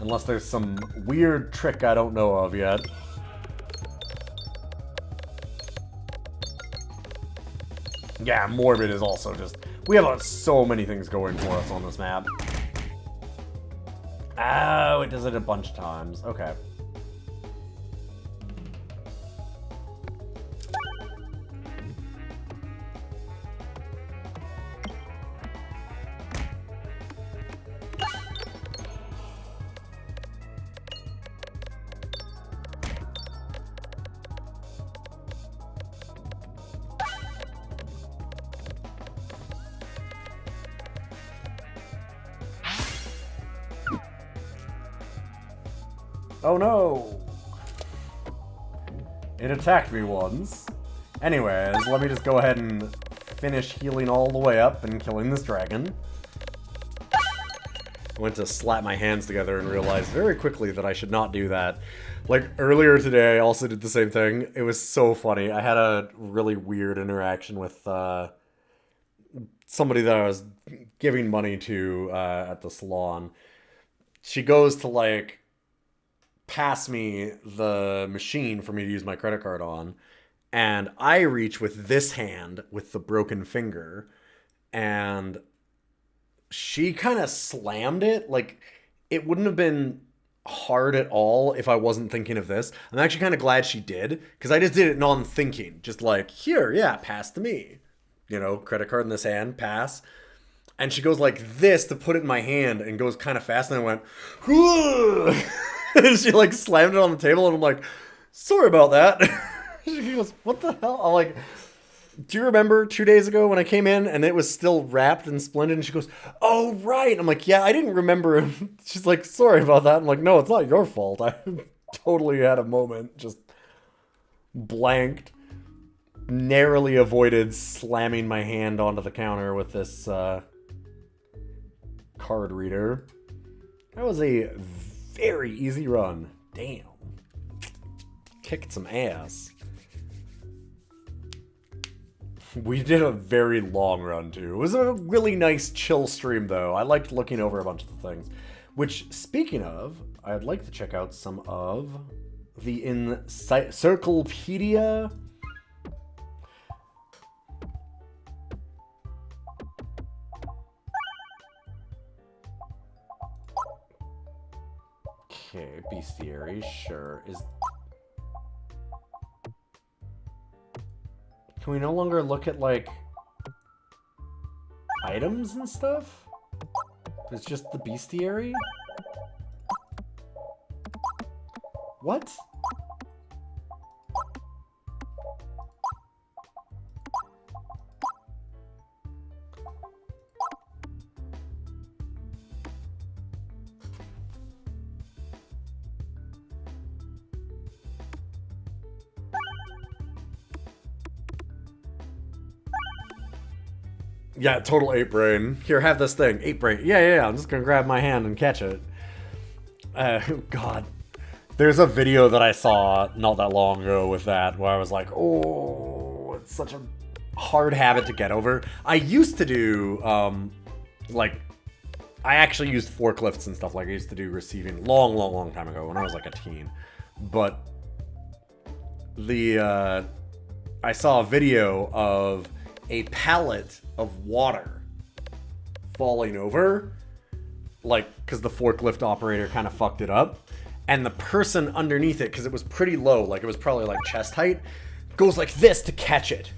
Unless there's some weird trick I don't know of yet. Yeah, Morbid is also just... We have so many things going for us on this map. Oh, it does it a bunch of times. Okay. Oh no! It attacked me once. Anyways, let me just go ahead and finish healing all the way up and killing this dragon. I went to slap my hands together and realized very quickly that I should not do that. Like, earlier today, I also did the same thing. It was so funny. I had a really weird interaction with somebody that I was giving money to at the salon. She goes to, like, pass me the machine for me to use my credit card on, and I reach with this hand with the broken finger, and she kind of slammed it. Like, it wouldn't have been hard at all if I wasn't thinking of this. I'm actually kind of glad she did, because I just did it non-thinking. Just like, here, yeah, pass to me. You know, credit card in this hand, pass. And she goes like this to put it in my hand and goes kind of fast, and I went, whoo! And she like slammed it on the table, and I'm like, sorry about that. She goes, what the hell? I'm like, do you remember 2 days ago when I came in and it was still wrapped and splendid? And she goes, oh, right. I'm like, yeah, I didn't remember. She's like, sorry about that. I'm like, no, it's not your fault. I totally had a moment, just blanked. Narrowly avoided slamming my hand onto the counter with this card reader. That was a very easy run. Damn. Kicked some ass. We did a very long run, too. It was a really nice, chill stream, though. I liked looking over a bunch of the things. Which, speaking of, I'd like to check out some of the Encyclopedia. Okay, bestiary, sure. Can we no longer look at, like, items and stuff? It's just the bestiary? What? Yeah, total ape brain. Here, have this thing. Ape brain. Yeah. I'm just gonna grab my hand and catch it. God. There's a video that I saw not that long ago with that where I was like, oh, it's such a hard habit to get over. I used to do, like, I actually used forklifts and stuff like I used to do receiving long time ago when I was like a teen. But I saw a video of a pallet of water falling over, like, because the forklift operator kind of fucked it up, and the person underneath it, because it was pretty low, like it was probably like chest height, goes like this to catch it.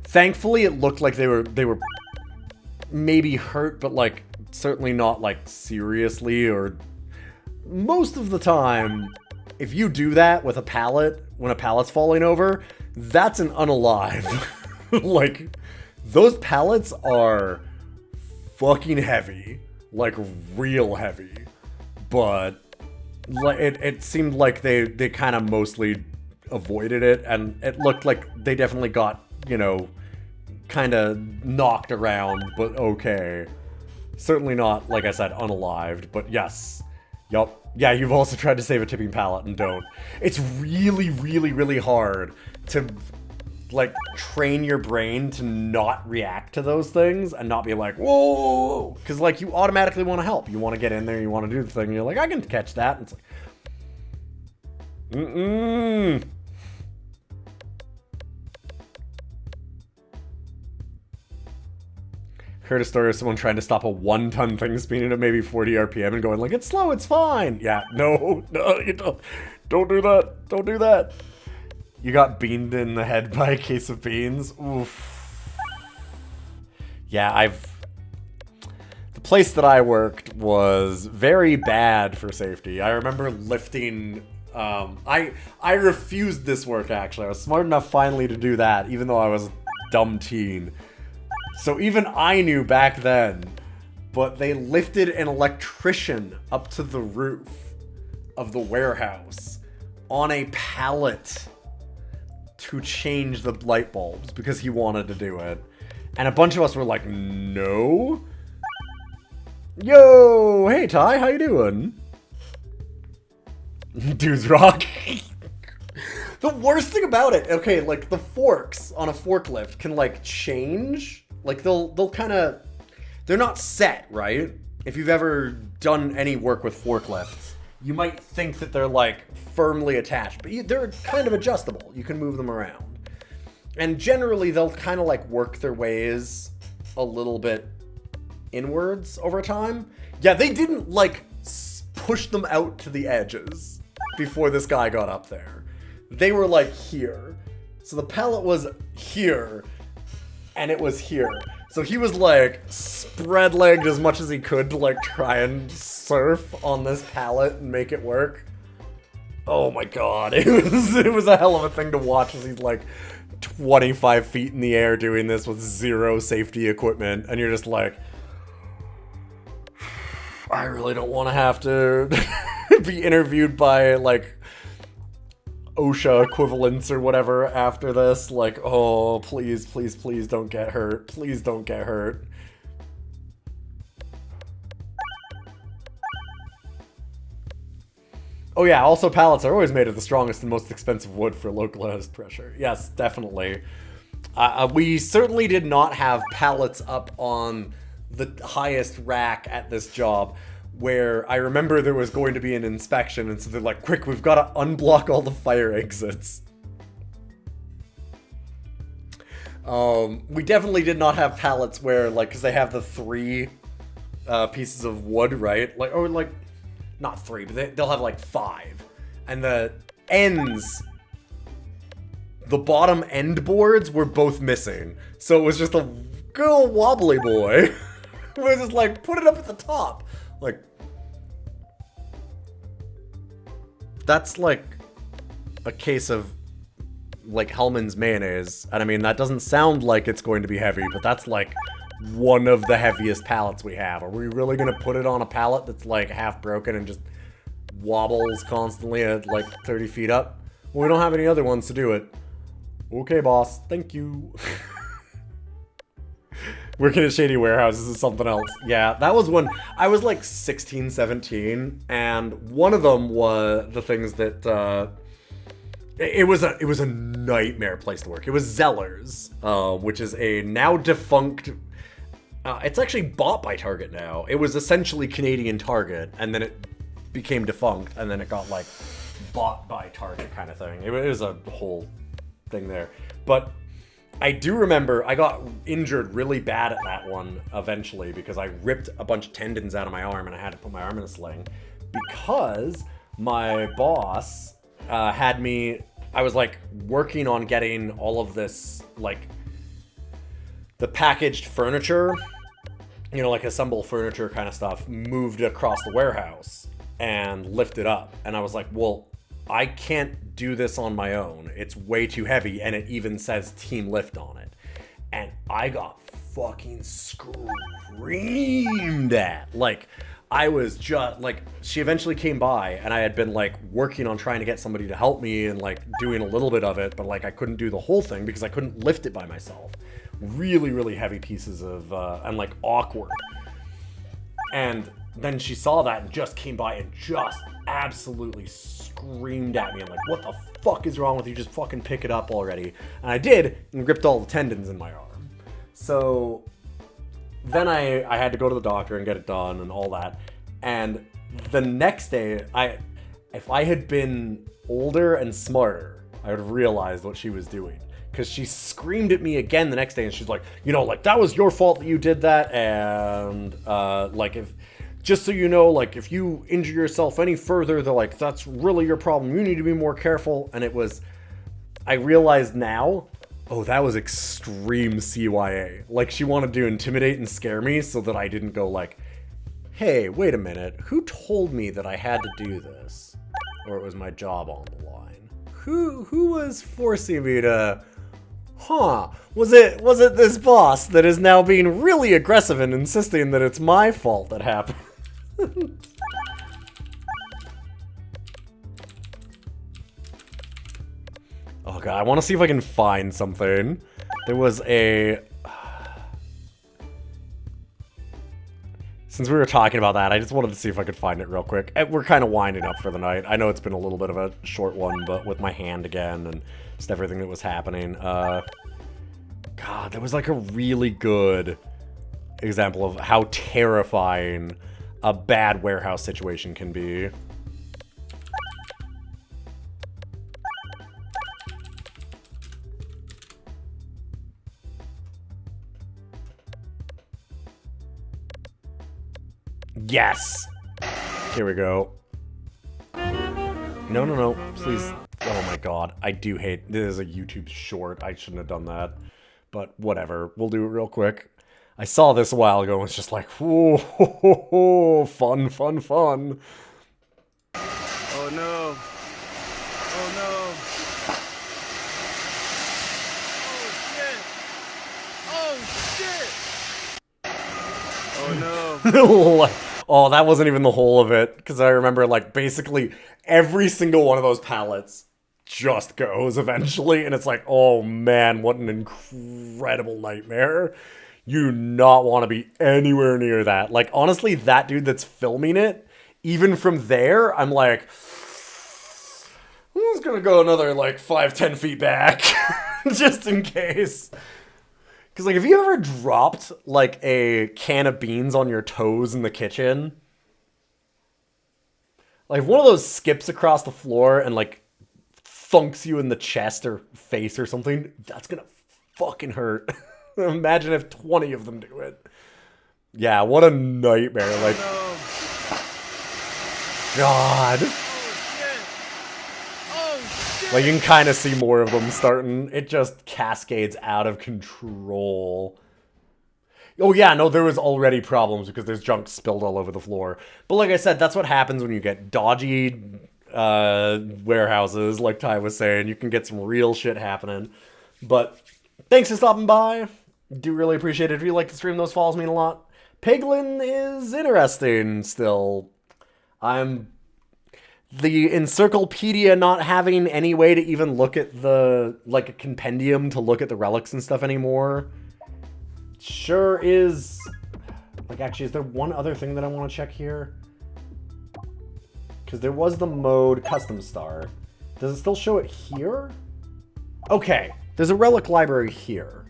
Thankfully, it looked like they were maybe hurt, but like certainly not like seriously. Or most of the time, if you do that with a pallet, when a pallet's falling over, that's an unalive. Like, those pallets are fucking heavy. Like, real heavy. But it seemed like they kind of mostly avoided it, and it looked like they definitely got, you know, kind of knocked around, but okay. Certainly not, like I said, unalived, but yes. Yup. Yeah, you've also tried to save a tipping pallet and don't. It's really hard to, like, train your brain to not react to those things and not be like, whoa! Because, like, you automatically want to help. You want to get in there, you want to do the thing, and you're like, I can catch that. And it's like, Heard a story of someone trying to stop a 1-ton thing spinning at maybe 40 RPM and going like, it's slow, it's fine. Yeah, no, you don't do that. Don't do that. You got beamed in the head by a case of beans. Oof. Yeah, the place that I worked was very bad for safety. I remember lifting, I refused this work, actually. I was smart enough finally to do that, even though I was a dumb teen. So even I knew back then, but they lifted an electrician up to the roof of the warehouse on a pallet to change the light bulbs because he wanted to do it. And a bunch of us were like, no. Yo, hey Ty, how you doing? Dudes rock. The worst thing about it, okay, like the forks on a forklift can like change. Like they'll kind of, they're not set, right? If you've ever done any work with forklifts, you might think that they're like firmly attached, but they're kind of adjustable. You can move them around. And generally they'll kind of like work their ways a little bit inwards over time. Yeah, they didn't like push them out to the edges before this guy got up there. They were like here. So the pallet was here and it was here. So he was like spread-legged as much as he could to like try and surf on this pallet and make it work. Oh my god, it was a hell of a thing to watch as he's like 25 feet in the air doing this with zero safety equipment, and you're just like, I really don't want to have to be interviewed by like OSHA equivalents or whatever after this. Like, oh, please, please, please don't get hurt. Please don't get hurt. Oh yeah, also pallets are always made of the strongest and most expensive wood for localized pressure. Yes, definitely. We certainly did not have pallets up on the highest rack at this job, where I remember there was going to be an inspection, and so they're like, quick, we've got to unblock all the fire exits. We definitely did not have pallets where, like, because they have the 3 pieces of wood, right? Like, or like, not 3, but they'll have like 5. And the ends, the bottom end boards were both missing. So it was just a good old wobbly boy. We're just like, put it up at the top. Like, that's like a case of like Hellman's mayonnaise. And I mean, that doesn't sound like it's going to be heavy, but that's like one of the heaviest pallets we have. Are we really gonna put it on a pallet that's like half broken and just wobbles constantly at like 30 feet up? Well, we don't have any other ones to do it. Okay, boss. Thank you. Working at shady warehouses is something else. Yeah, that was when I was like 16, 17, and one of them was the things that it was a nightmare place to work. It was Zeller's, which is a now defunct. It's actually bought by Target now. It was essentially Canadian Target, and then it became defunct, and then it got like bought by Target kind of thing. It was a whole thing there, but I do remember I got injured really bad at that one eventually because I ripped a bunch of tendons out of my arm and I had to put my arm in a sling because my boss had me, I was like working on getting all of this, like the packaged furniture, you know, like assemble furniture kind of stuff, moved across the warehouse and lifted up. And I was like, well, I can't do this on my own. It's way too heavy, and it even says team lift on it. And I got fucking screamed at. Like, I was just, like, she eventually came by, and I had been, like, working on trying to get somebody to help me and, like, doing a little bit of it, but, like, I couldn't do the whole thing because I couldn't lift it by myself. Really, really heavy pieces of, and, like, awkward. And then she saw that and just came by and just absolutely screamed at me. I'm like, what the fuck is wrong with you? Just fucking pick it up already. And I did, and ripped all the tendons in my arm. So then I had to go to the doctor and get it done and all that. And the next day, if I had been older and smarter, I would have realized what she was doing. Because she screamed at me again the next day, and she's like, you know, like, that was your fault that you did that, and, like, just so you know, like, if you injure yourself any further, they're like, that's really your problem. You need to be more careful. And it was, I realized now, oh, that was extreme CYA. Like, she wanted to intimidate and scare me so that I didn't go like, hey, wait a minute. Who told me that I had to do this? Or it was my job on the line. Who was forcing me to Huh, was it this boss that is now being really aggressive and insisting that it's my fault that happened? Oh god, I want to see if I can find something. There was a... Since we were talking about that, I just wanted to see if I could find it real quick. We're kind of winding up for the night. I know it's been a little bit of a short one, but with my hand again and just everything that was happening. God, there was like a really good example of how terrifying a bad warehouse situation can be. Yes! Here we go. No, no, no. Please. Oh my god. I do hate... This is a YouTube short. I shouldn't have done that. But whatever. We'll do it real quick. I saw this a while ago and it's just like, whoa, ho, ho, ho, fun, fun, fun. Oh no. Oh no. Oh shit. Oh shit. Oh no. Oh, that wasn't even the whole of it. Because I remember, like, basically every single one of those pallets just goes eventually. And it's like, oh man, what an incredible nightmare. You do not want to be anywhere near that. Like, honestly, that dude that's filming it, even from there, I'm like, I'm just gonna go another, like, 5-10 feet back. Just in case. Because, like, have you ever dropped, like, a can of beans on your toes in the kitchen? Like, if one of those skips across the floor and, like, thunks you in the chest or face or something, that's gonna fucking hurt. Imagine if 20 of them do it. Yeah, what a nightmare. Like, no. God. Oh shit. Like, you can kind of see more of them starting. It just cascades out of control. Oh yeah, no, there was already problems because there's junk spilled all over the floor. But like I said, that's what happens when you get dodgy warehouses, like Ty was saying. You can get some real shit happening. But thanks for stopping by. Do really appreciate it. If you like to stream, those follows mean a lot. Peggin is interesting still. I'm... The Encyclopedia not having any way to even look at the, like, a compendium to look at the relics and stuff anymore. Sure is... Like, actually, is there one other thing that I want to check here? Because there was the mode custom star. Does it still show it here? Okay, there's a relic library here.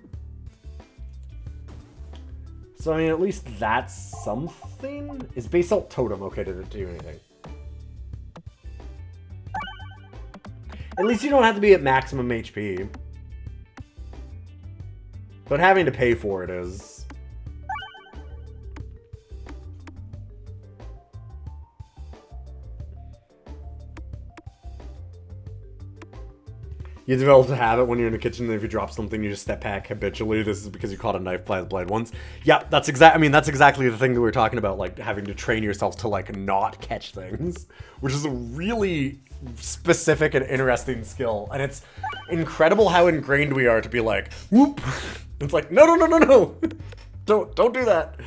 So, I mean, at least that's something? Is basalt totem okay to do anything? At least you don't have to be at maximum HP. But having to pay for it is... You develop a habit when you're in the kitchen that if you drop something, you just step back habitually. This is because you caught a knife by the blade once. Yeah, that's that's exactly the thing that we were talking about, like, having to train yourself to, like, not catch things. Which is a really specific and interesting skill. And it's incredible how ingrained we are to be like, whoop! It's like, no, no, no, no, no! Don't do that!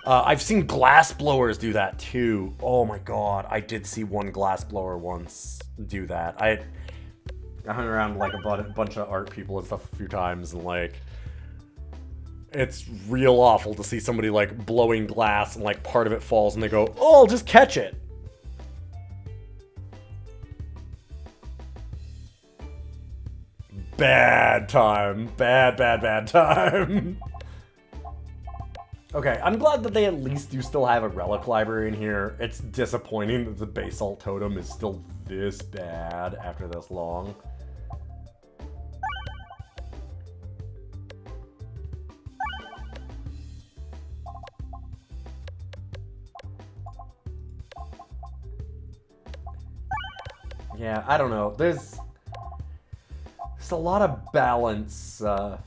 I've seen glass blowers do that, too. Oh my god, I did see one glass blower once do that. I hung around, like, a bunch of art people and stuff a few times, and, like, it's real awful to see somebody, like, blowing glass and, like, part of it falls and they go, oh, I'll just catch it. Bad time. Bad time. Okay, I'm glad that they at least do still have a relic library in here. It's disappointing that the basalt totem is still this bad after this long. Yeah, I don't know. There's a lot of balance, a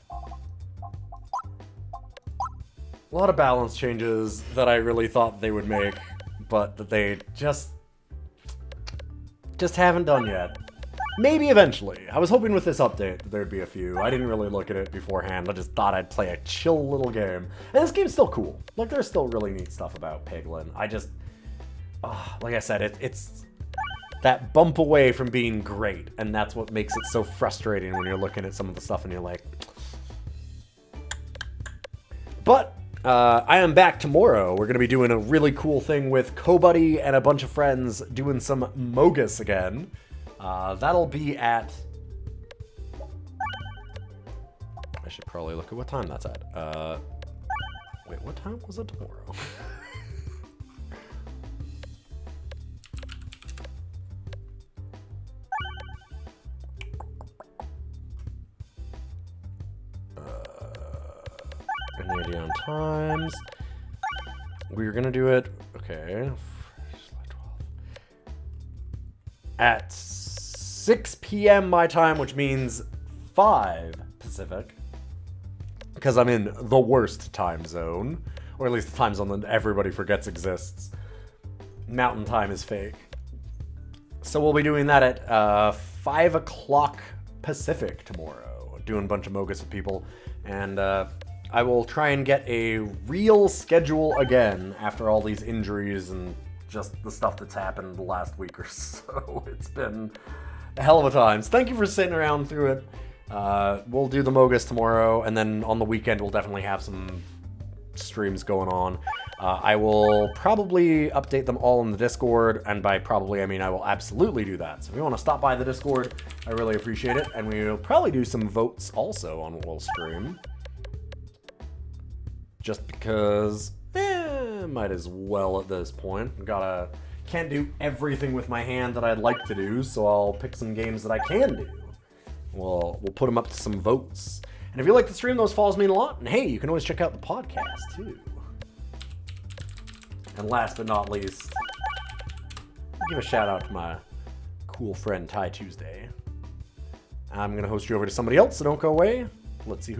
lot of balance changes that I really thought they would make, but that they just haven't done yet. Maybe eventually. I was hoping with this update that there'd be a few. I didn't really look at it beforehand. I just thought I'd play a chill little game. And this game's still cool. Like, there's still really neat stuff about Peggin. I just... like I said, it's that bump away from being great. And that's what makes it so frustrating when you're looking at some of the stuff and you're like... But... I am back tomorrow. We're going to be doing a really cool thing with CoBuddy and a bunch of friends doing some Mogus again. That'll be at... I should probably look at what time that's at. Wait, what time was it tomorrow? Any idea on times? We're gonna do it, okay, at 6 p.m. my time, which means 5 Pacific, because I'm in the worst time zone, or at least the time zone that everybody forgets exists. Mountain time is fake. So we'll be doing that at 5 o'clock Pacific tomorrow, doing a bunch of Mogus with people, and I will try and get a real schedule again after all these injuries and just the stuff that's happened the last week or so. It's been a hell of a time. So thank you for sitting around through it. We'll do the Mogus tomorrow, and then on the weekend we'll definitely have some streams going on. I will probably update them all in the Discord, and by probably I mean I will absolutely do that. So if you want to stop by the Discord, I really appreciate it, and we'll probably do some votes also on what we'll stream. Just because, might as well at this point. Can't do everything with my hand that I'd like to do, so I'll pick some games that I can do. We'll put them up to some votes. And if you like the stream, those follows mean a lot. And hey, you can always check out the podcast, too. And last but not least, give a shout out to my cool friend Ty Tuesday. I'm going to host you over to somebody else, so don't go away. Let's see who